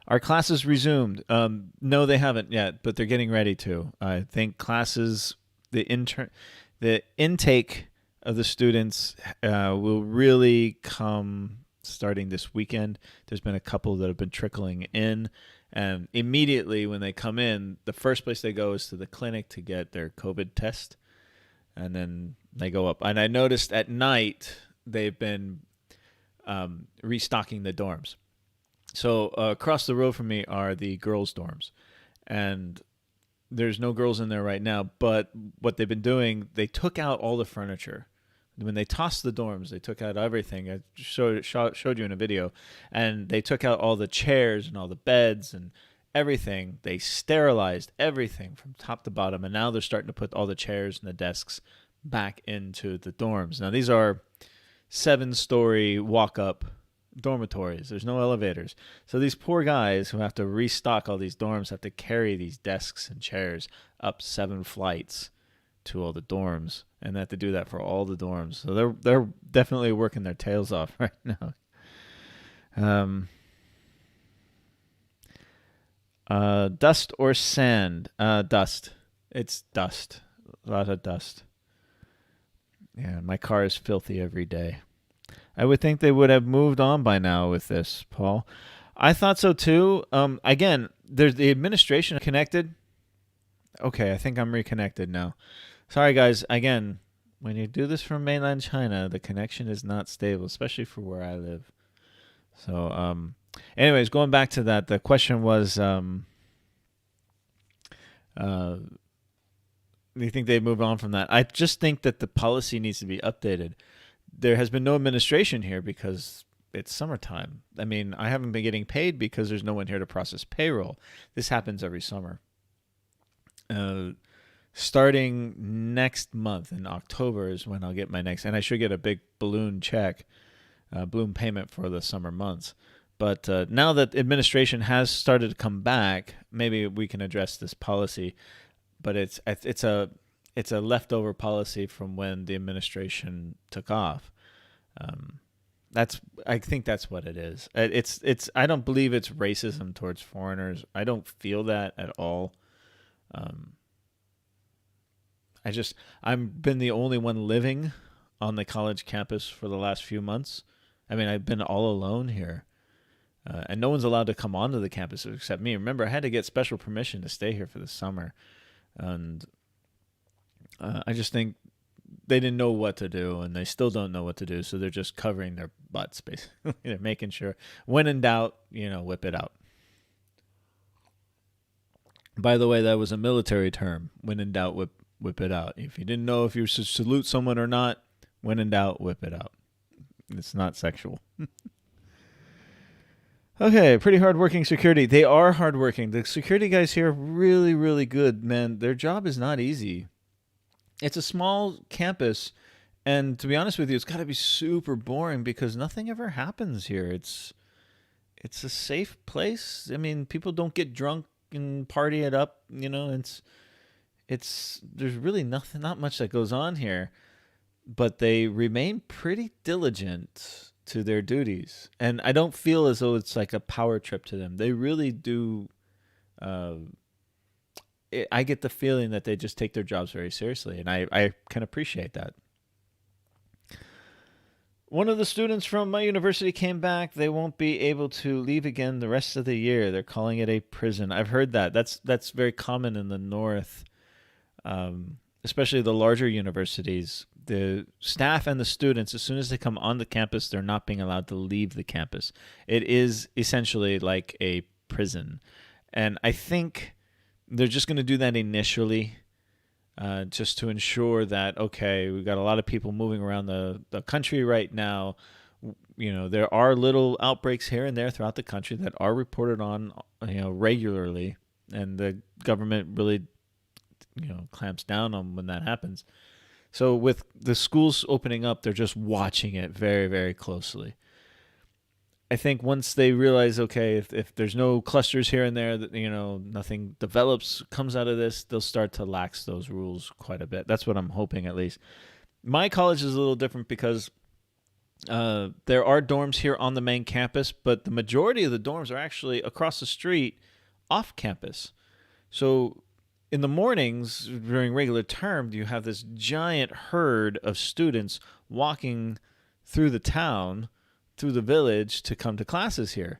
Our classes resumed. No, they haven't yet, but they're getting ready to. I think the intake of the students will really come starting this weekend. There's been a couple that have been trickling in, and immediately when they come in, the first place they go is to the clinic to get their COVID test, and then they go up. And I noticed at night they've been restocking the dorms. So across the road from me are the girls' dorms, and there's no girls in there right now. But what they've been doing, they took out all the furniture. When they tossed the dorms, they took out everything. I showed you in a video, and they took out all the chairs and all the beds and everything. They sterilized everything from top to bottom, and now they're starting to put all the chairs and the desks back into the dorms. Now these are 7-story walk-up dormitories. There's no elevators. So these poor guys who have to restock all these dorms have to carry these desks and chairs up 7 flights to all the dorms, and they have to do that for all the dorms. So they're definitely working their tails off right now. Dust or sand? Dust. It's dust. A lot of dust. Yeah, my car is filthy every day. I would think they would have moved on by now with this, Paul. I thought so too. Again, there's the administration connected. Okay, I think I'm reconnected now. Sorry, guys. Again, when you do this from mainland China, the connection is not stable, especially for where I live. So, anyways, going back to that, the question was, do you think they've moved on from that? I just think that the policy needs to be updated. There has been no administration here because it's summertime. I mean, I haven't been getting paid because there's no one here to process payroll. This happens every summer. Starting next month in October is when I'll get my next, and I should get a big balloon payment for the summer months. But now that administration has started to come back, maybe we can address this policy. But it's a leftover policy from when the administration took off. I think that's what it is. I don't believe it's racism towards foreigners. I don't feel that at all. I've been the only one living on the college campus for the last few months. I mean, I've been all alone here. And no one's allowed to come onto the campus except me. Remember, I had to get special permission to stay here for the summer. And I just think they didn't know what to do, and they still don't know what to do. So they're just covering their butts, basically. They're making sure, when in doubt, whip it out. By the way, that was a military term. When in doubt, whip it out. If you didn't know if you should salute someone or not, when in doubt, whip it out. It's not sexual. Okay, pretty hardworking security. They are hardworking. The security guys here are really, really good, man. Their job is not easy. It's a small campus, and to be honest with you, it's got to be super boring because nothing ever happens here. It's a safe place. I mean, people don't get drunk and party it up. There's really not much that goes on here, but they remain pretty diligent to their duties. And I don't feel as though it's like a power trip to them. They really do. I get the feeling that they just take their jobs very seriously, and I can appreciate that. One of the students from my university came back. They won't be able to leave again the rest of the year. They're calling it a prison. I've heard that. That's very common in the north, especially the larger universities. The staff and the students, as soon as they come on the campus, they're not being allowed to leave the campus. It is essentially like a prison. And I think they're just going to do that initially, just to ensure that, okay, we've got a lot of people moving around the country right now. There are little outbreaks here and there throughout the country that are reported on, regularly. And the government really, clamps down on when that happens. So with the schools opening up, they're just watching it very, very closely. I think once they realize, okay, if there's no clusters here and there, that nothing develops comes out of this, they'll start to lax those rules quite a bit. That's what I'm hoping, at least. My college is a little different because there are dorms here on the main campus, but the majority of the dorms are actually across the street off campus. So in the mornings during regular term, you have this giant herd of students walking through the town, through the village to come to classes here.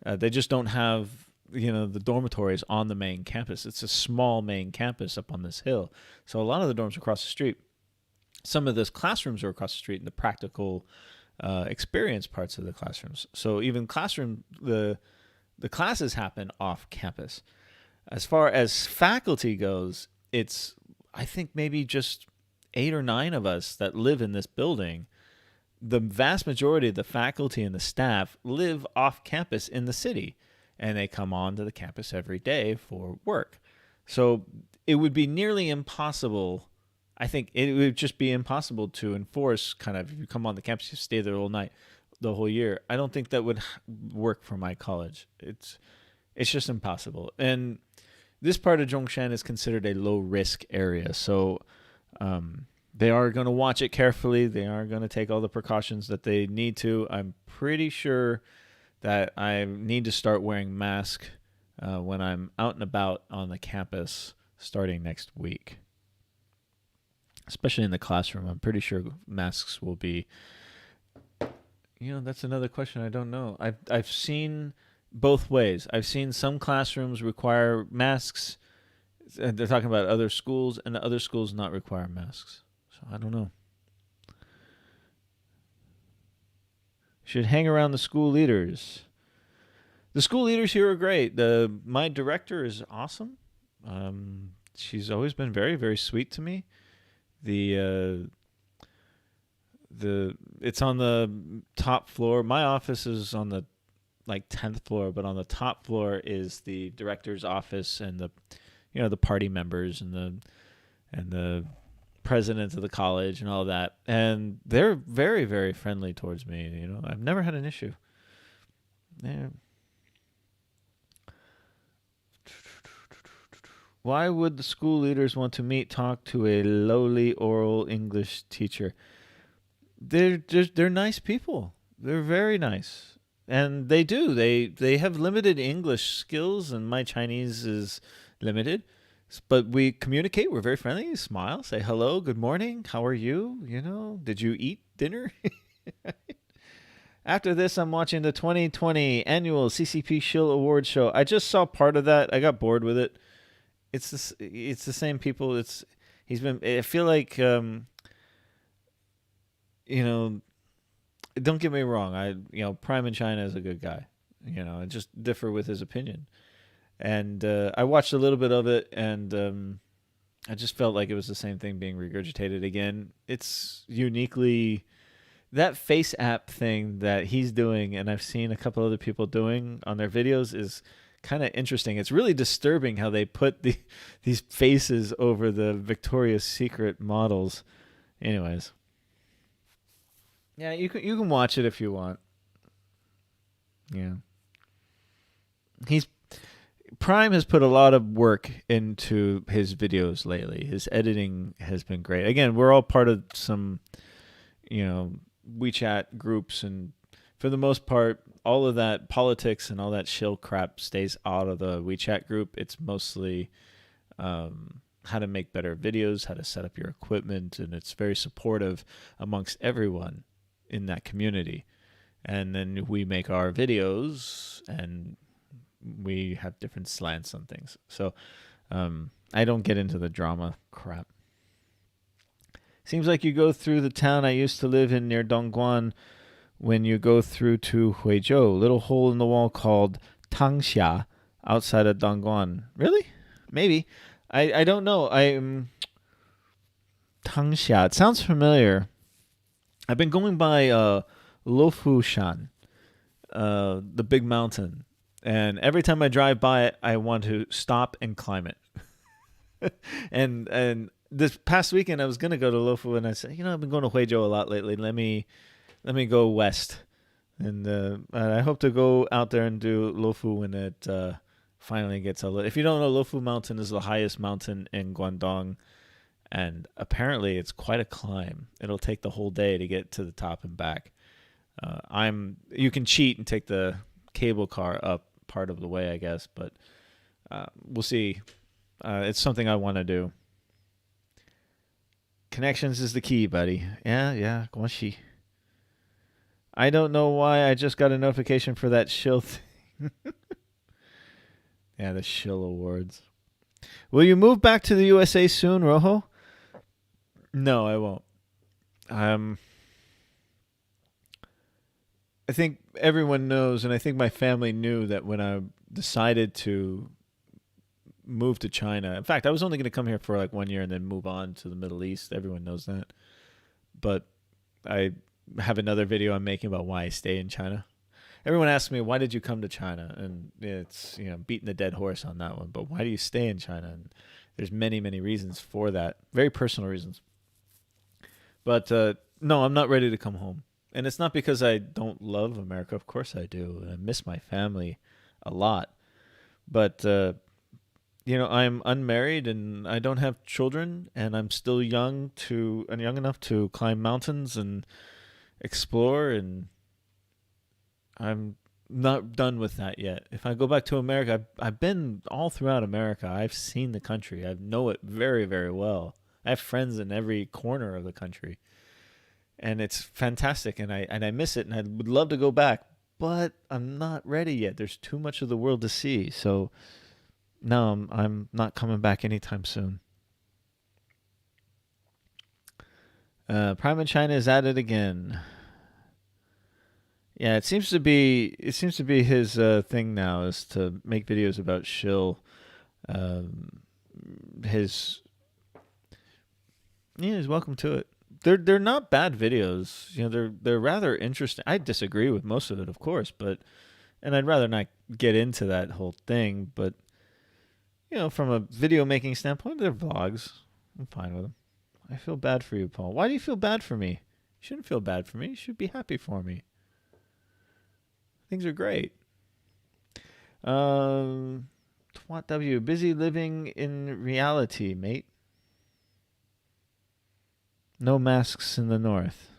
They just don't have the dormitories on the main campus. It's a small main campus up on this hill, so a lot of the dorms are across the street. Some of those classrooms are across the street in the practical experience parts of the classrooms. So even the classes happen off campus. As far as faculty goes, it's, I think, maybe just 8 or 9 of us that live in this building. The vast majority of the faculty and the staff live off campus in the city, and they come onto the campus every day for work. So it would be nearly impossible. I think it would just be impossible to enforce, kind of, if you come on the campus, you stay there all night, the whole year. I don't think that would work for my college. It's just impossible. And this part of Zhongshan is considered a low-risk area, so they are going to watch it carefully. They are going to take all the precautions that they need to. I'm pretty sure that I need to start wearing masks when I'm out and about on the campus starting next week, especially in the classroom. I'm pretty sure masks will be. That's another question I don't know. I've seen both ways. I've seen some classrooms require masks. They're talking about other schools, and other schools not require masks. So I don't know. Should hang around the school leaders. The school leaders here are great. My director is awesome. She's always been very, very sweet to me. It's on the top floor. My office is on the 10th floor, but on the top floor is the director's office and the party members and the president of the college and all that. And they're very, very friendly towards me. I've never had an issue. Yeah. Why would the school leaders want to talk to a lowly oral English teacher? They're nice people. They're very nice. And they have limited English skills, and my Chinese is limited. But we communicate. We're very friendly. Smile, say hello, good morning, how are you? Did you eat dinner? After this, I'm watching the 2020 annual CCP Shill Award show. I just saw part of that. I got bored with it. It's the same people. I feel like don't get me wrong. Prime in China is a good guy. I just differ with his opinion. And I watched a little bit of it, and I just felt like it was the same thing being regurgitated again. It's uniquely that face app thing that he's doing, and I've seen a couple other people doing on their videos, is kind of interesting. It's really disturbing how they put these faces over the Victoria's Secret models. Anyways. Yeah, you can watch it if you want. Yeah. Prime has put a lot of work into his videos lately. His editing has been great. Again, we're all part of some, WeChat groups, and for the most part, all of that politics and all that shill crap stays out of the WeChat group. It's mostly how to make better videos, how to set up your equipment, and it's very supportive amongst everyone in that community. And then we make our videos, and we have different slants on things. So I don't get into the drama crap. Seems like you go through the town I used to live in near Dongguan when you go through to Huizhou, little hole in the wall called Tangxia outside of Dongguan. Really? Maybe. I don't know. Tangxia. It sounds familiar. I've been going by Lofushan, the big mountain. And every time I drive by it, I want to stop and climb it. and this past weekend, I was going to go to Lofu, and I said, I've been going to Huizhou a lot lately. Let me go west. And I hope to go out there and do Lofu when it finally gets a little. If you don't know, Lofu Mountain is the highest mountain in Guangdong, and apparently it's quite a climb. It'll take the whole day to get to the top and back. You can cheat and take the cable car up part of the way, I guess, but we'll see. It's something I want to do. Connections is the key, buddy. Yeah, guanxi. I don't know why I just got a notification for that shill thing. Yeah, the shill awards. Will you move back to the USA soon, Rojo? No, I won't. I think everyone knows, and I think my family knew that when I decided to move to China. In fact, I was only going to come here for like 1 year and then move on to the Middle East. Everyone knows that. But I have another video I'm making about why I stay in China. Everyone asks me, why did you come to China? And it's, beating the dead horse on that one. But why do you stay in China? And there's many, many reasons for that. Very personal reasons. But no, I'm not ready to come home. And it's not because I don't love America. Of course I do. I miss my family a lot. But, I'm unmarried and I don't have children. And I'm still young enough to climb mountains and explore. And I'm not done with that yet. If I go back to America, I've been all throughout America. I've seen the country. I know it very, very well. I have friends in every corner of the country. And it's fantastic, and I miss it, and I would love to go back, but I'm not ready yet. There's too much of the world to see. So, no, I'm not coming back anytime soon. Prime in China is at it again. Yeah, it seems to be his thing now is to make videos about shill. He's welcome to it. They're not bad videos. They're rather interesting. I disagree with most of it, of course, and I'd rather not get into that whole thing. But from a video making standpoint, they're vlogs. I'm fine with them. I feel bad for you, Paul. Why do you feel bad for me? You shouldn't feel bad for me. You should be happy for me. Things are great. Twat W. Busy living in reality, mate. No masks in the north.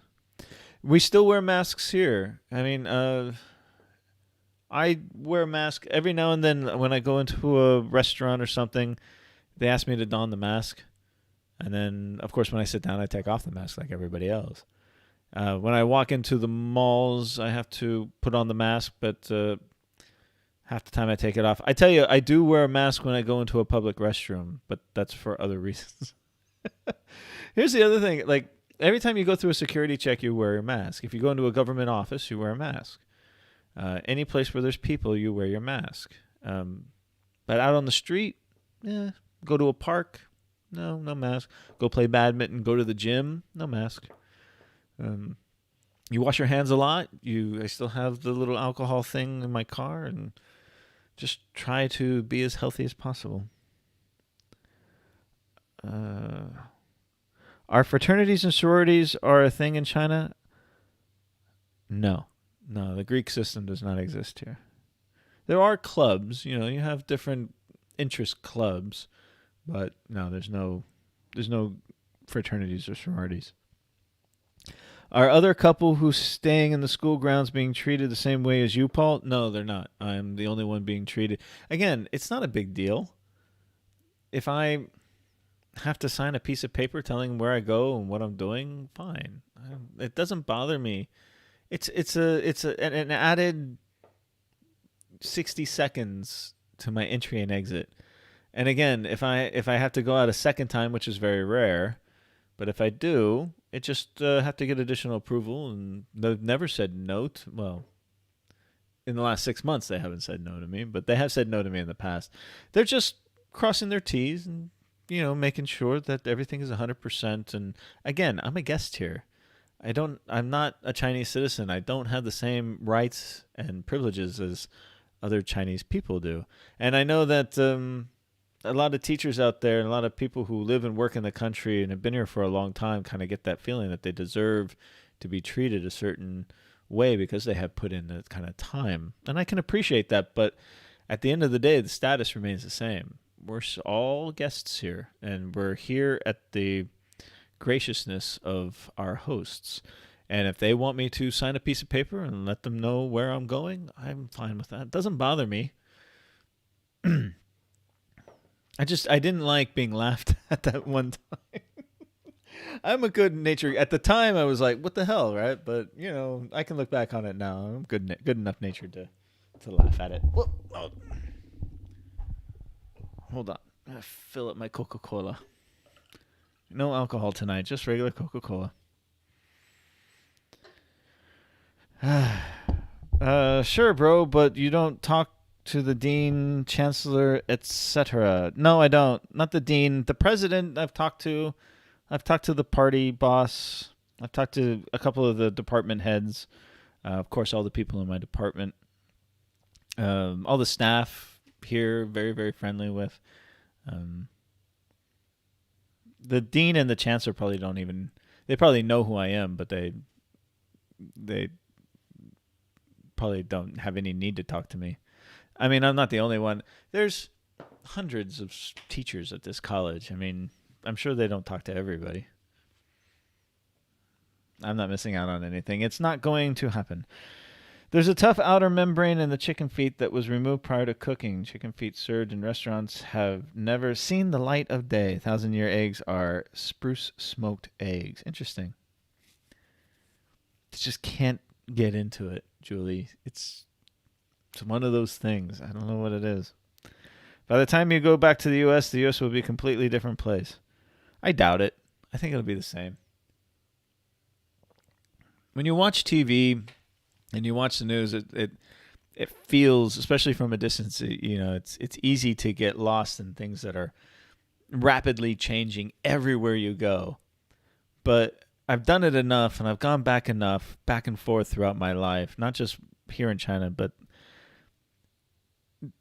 We still wear masks here. I mean, I wear a mask every now and then when I go into a restaurant or something. They ask me to don the mask. And then, of course, when I sit down, I take off the mask like everybody else. When I walk into the malls, I have to put on the mask, but half the time I take it off. I tell you, I do wear a mask when I go into a public restroom, but that's for other reasons. Here's the other thing. Like, every time you go through a security check, you wear your mask. If you go into a government office, you wear a mask. Any place where there's people, you wear your mask. But out on the street, go to a park, no mask. Go play badminton, go to the gym, no mask. You wash your hands a lot. I still have the little alcohol thing in my car, and just try to be as healthy as possible. Are fraternities and sororities are a thing in China? No, the Greek system does not exist here. There are clubs, you have different interest clubs, but no, there's no fraternities or sororities. Are other couple who's staying in the school grounds being treated the same way as you, Paul? No, they're not. I'm the only one being treated. Again, it's not a big deal. If I have to sign a piece of paper telling where I go and what I'm doing, fine. It doesn't bother me. It's an added 60 seconds to my entry and exit. And again, if I have to go out a second time, which is very rare, but if I do, it just have to get additional approval, and they've never said no. Well, in the last 6 months, they haven't said no to me, but they have said no to me in the past. They're just crossing their T's and making sure that everything is 100%. And again, I'm a guest here. I'm not a Chinese citizen. I don't have the same rights and privileges as other Chinese people do. And I know that a lot of teachers out there and a lot of people who live and work in the country and have been here for a long time kind of get that feeling that they deserve to be treated a certain way because they have put in the kind of time. And I can appreciate that, but at the end of the day, the status remains the same. We're all guests here, and we're here at the graciousness of our hosts. And if they want me to sign a piece of paper and let them know where I'm going, I'm fine with that. It doesn't bother me. I didn't like being laughed at that one time. I'm a good nature. At the time, I was like, "What the hell," right? But I can look back on it now. I'm good enough natured to laugh at it. Whoa, oh. Hold on, I gotta fill up my Coca-Cola. No alcohol tonight, just regular Coca-Cola. Sure, bro, but you don't talk to the dean, chancellor, etc. No, I don't. Not the dean. The president I've talked to. I've talked to the party boss. I've talked to a couple of the department heads. Of course, all the people in my department. All the staff here, very, very friendly with. The dean and the chancellor probably don't even... They probably know who I am, but they probably don't have any need to talk to me. I mean, I'm not the only one. There's hundreds of teachers at this college. I mean, I'm sure they don't talk to everybody. I'm not missing out on anything. It's not going to happen. There's a tough outer membrane in the chicken feet that was removed prior to cooking. Chicken feet served in restaurants have never seen the light of day. 1,000-year eggs are spruce smoked eggs. Interesting. Just can't get into it, Julie. It's one of those things. I don't know what it is. By the time you go back to the U.S. will be a completely different place. I doubt it. I think it'll be the same. When you watch TV and you watch the news, it feels, especially from a distance, it's easy to get lost in things that are rapidly changing everywhere you go. But I've done it enough, and I've gone back and forth throughout my life, not just here in China, but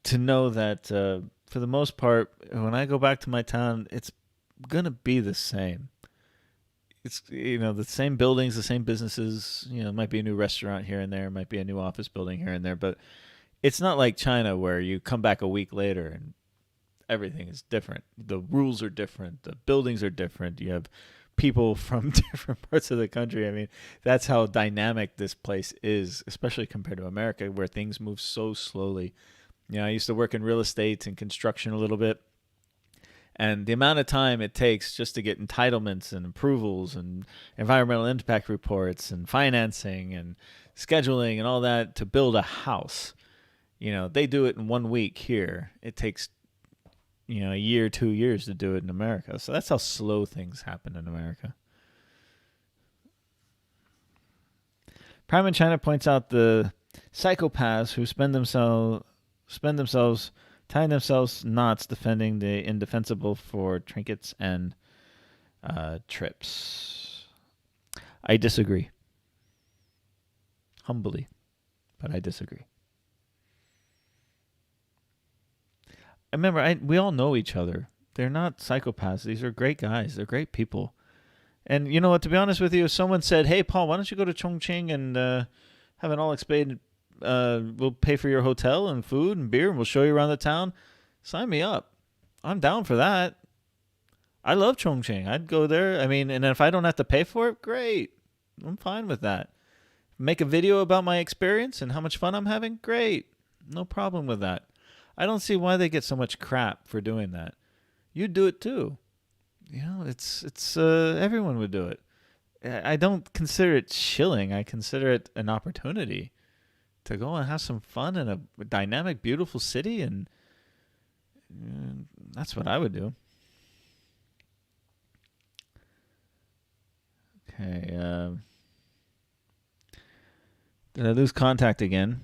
to know that for the most part, when I go back to my town, it's going to be the same. It's, the same buildings, the same businesses. It might be a new restaurant here and there, it might be a new office building here and there, but it's not like China where you come back a week later and everything is different. The rules are different. The buildings are different. You have people from different parts of the country. I mean, that's how dynamic this place is, especially compared to America, where things move so slowly. I used to work in real estate and construction a little bit, and the amount of time it takes just to get entitlements and approvals and environmental impact reports and financing and scheduling and all that to build a house, they do it in 1 week here. It takes a year, 2 years to do it in America. So that's how slow things happen in America. Prime in China points out the psychopaths who spend themselves tying themselves knots defending the indefensible for trinkets and trips. I disagree. Humbly, but I disagree. Remember, we all know each other. They're not psychopaths. These are great guys. They're great people. And you know what? To be honest with you, if someone said, "Hey, Paul, why don't you go to Chongqing and have an all-expaid, we'll pay for your hotel and food and beer, and we'll show you around the town," sign me up. I'm down for that. I love Chongqing. I'd go there. I mean, and if I don't have to pay for it, great. I'm fine with that. Make a video about my experience and how much fun I'm having? Great. No problem with that. I don't see why they get so much crap for doing that. You do it too. It's everyone would do it. I don't consider it chilling. I consider it an opportunity to go and have some fun in a dynamic, beautiful city, and that's what I would do. Okay. Did I lose contact again?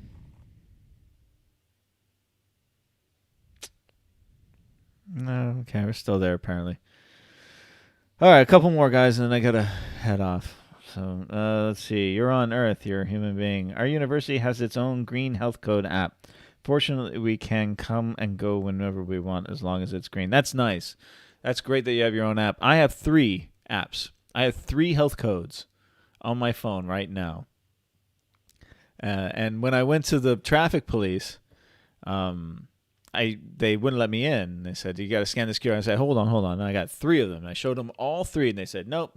No, okay, we're still there apparently. All right, a couple more guys, and then I gotta head off. So let's see. You're on Earth. You're a human being. Our university has its own green health code app. Fortunately, we can come and go whenever we want as long as it's green. That's nice. That's great that you have your own app. I have 3 apps. I have 3 health codes on my phone right now. And when I went to the traffic police, they wouldn't let me in. They said, you got to scan this QR. I said, hold on. And I got 3 of them. And I showed them all 3, and they said, nope.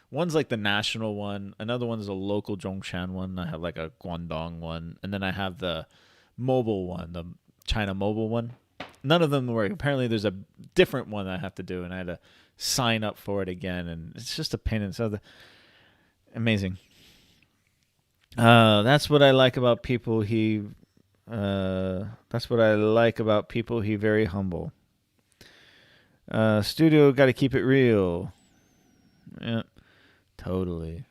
One's like the national one. Another one is a local Zhongshan one. I have like a Guangdong one. And then I have the mobile one, the China mobile one. None of them work. Apparently there's a different one that I have to do, and I had to sign up for it again. And it's just a pain in the side. Amazing. That's what I like about people. That's what I like about people. He very humble. Studio got to keep it real. Yeah, totally.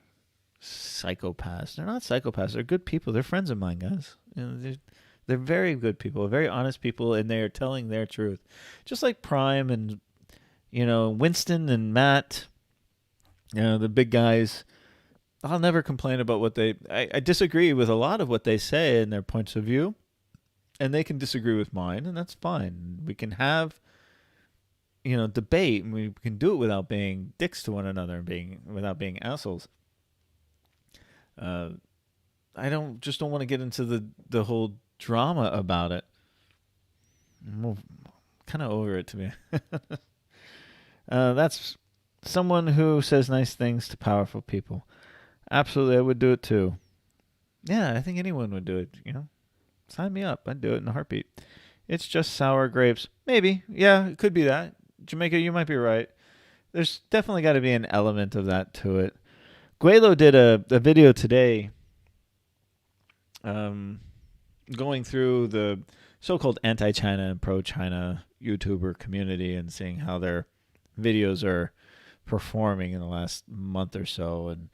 Psychopaths. They're not psychopaths. They're good people. They're friends of mine, guys. You know, they're very good people, very honest people, and they are telling their truth. Just like Prime and, Winston and Matt, the big guys. I'll never complain about what I disagree with a lot of what they say and their points of view, and they can disagree with mine, and that's fine. We can have, debate, and we can do it without being dicks to one another and without being assholes. I don't want to get into the whole drama about it. I'm kind of over it, to me. That's someone who says nice things to powerful people. Absolutely, I would do it too. Yeah, I think anyone would do it, Sign me up. I'd do it in a heartbeat. It's just sour grapes. Maybe. Yeah, it could be that. Jamaica, you might be right. There's definitely got to be an element of that to it. Guelo did a video today going through the so-called anti-China and pro-China YouTuber community and seeing how their videos are performing in the last month or so. And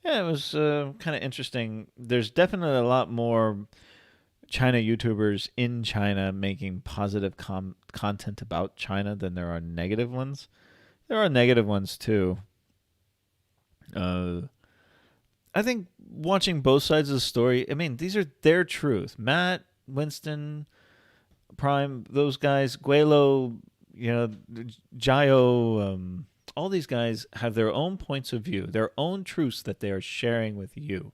yeah, it was kind of interesting. There's definitely a lot more China YouTubers in China making positive content about China than there are negative ones. There are negative ones too. I think watching both sides of the story, these are their truth. Matt, Winston, Prime, those guys, Guelo, Jayo, all these guys have their own points of view, their own truths that they are sharing with you.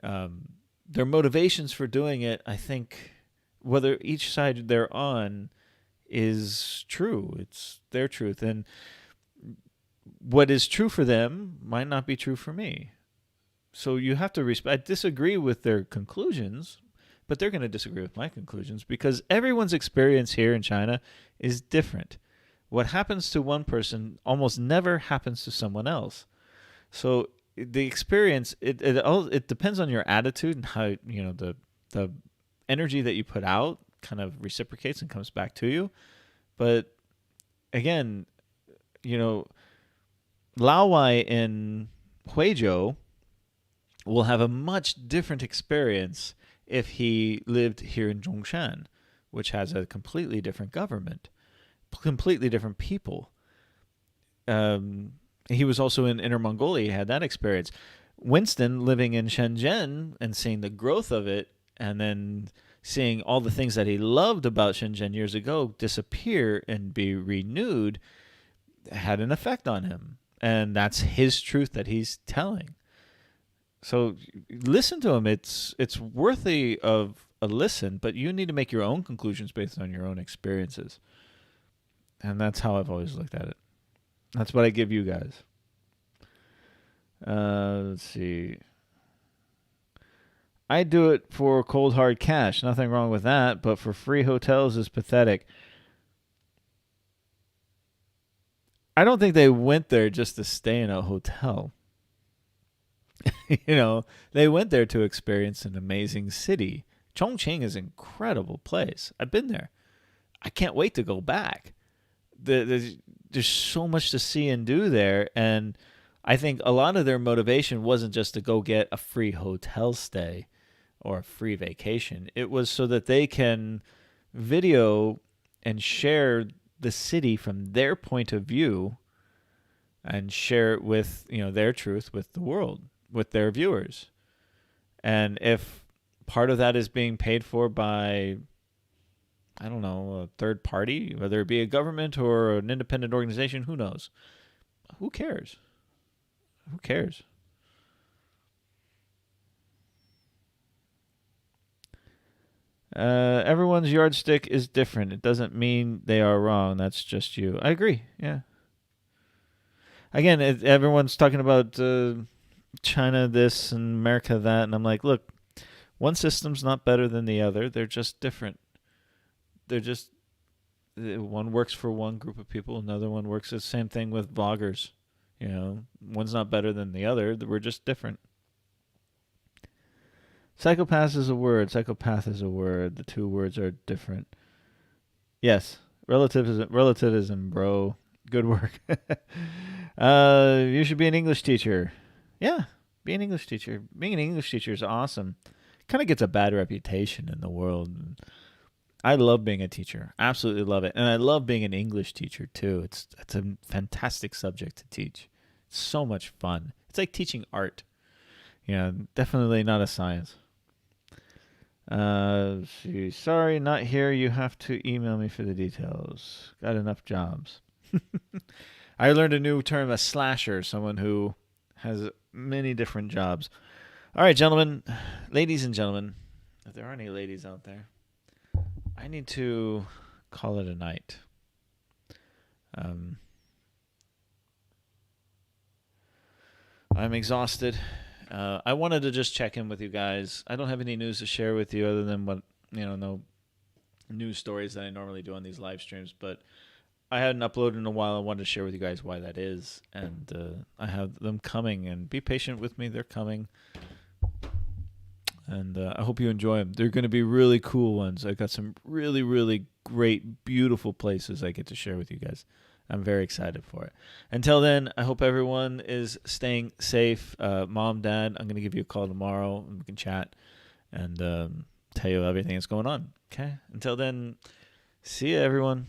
Their motivations for doing it, I think, whether each side they're on is true. It's their truth. And what is true for them might not be true for me. So you have to respect. I disagree with their conclusions, but they're going to disagree with my conclusions because everyone's experience here in China is different. What happens to one person almost never happens to someone else. So the experience, it depends on your attitude and how, the energy that you put out kind of reciprocates and comes back to you. But again, Laowai in Huizhou will have a much different experience if he lived here in Zhongshan, which has a completely different government, completely different people. He was also in Inner Mongolia. He had that experience. Winston living in Shenzhen and seeing the growth of it and then seeing all the things that he loved about Shenzhen years ago disappear and be renewed had an effect on him. And that's his truth that he's telling. So listen to him. It's worthy of a listen, but you need to make your own conclusions based on your own experiences. And that's how I've always looked at it. That's what I give you guys. Let's see. I do it for cold hard cash. Nothing wrong with that, but for free hotels is pathetic. I don't think they went there just to stay in a hotel. They went there to experience an amazing city. Chongqing is an incredible place. I've been there. I can't wait to go back. There's so much to see and do there, and I think a lot of their motivation wasn't just to go get a free hotel stay or a free vacation. It was so that they can video and share the city from their point of view and share it with, their truth with the world, with their viewers. And if part of that is being paid for by, I don't know, a third party, whether it be a government or an independent organization, who knows? Who cares? Who cares? Everyone's yardstick is different. It doesn't mean they are wrong. That's just you. I agree. Yeah. Again, everyone's talking about China this and America that, and I'm like, look, one system's not better than the other. They're just different. They're just one works for one group of people, another one works the same thing with vloggers. You know, one's not better than the other. We're just different. Psychopath is a word. Psychopath is a word. The two words are different. Yes, relativism, bro. Good work. You should be an English teacher. Yeah, be an English teacher. Being an English teacher is awesome. Kind of gets a bad reputation in the world. I love being a teacher. Absolutely love it. And I love being an English teacher too. It's a fantastic subject to teach. It's so much fun. It's like teaching art. Yeah, definitely not a science. Sorry, not here. You have to email me for the details. Got enough jobs. I learned a new term, a slasher, someone who has many different jobs. All right, gentlemen, ladies and gentlemen, if there are any ladies out there, I need to call it a night. I'm exhausted. I wanted to just check in with you guys. I don't have any news to share with you other than what, no news stories that I normally do on these live streams, but I hadn't uploaded in a while. I wanted to share with you guys why that is, and I have them coming, and be patient with me. They're coming, and I hope you enjoy them. They're going to be really cool ones. I've got some really, really great, beautiful places I get to share with you guys. I'm very excited for it. Until then, I hope everyone is staying safe. Mom, Dad, I'm going to give you a call tomorrow, and we can chat and tell you everything that's going on. Okay? Until then, see you, everyone.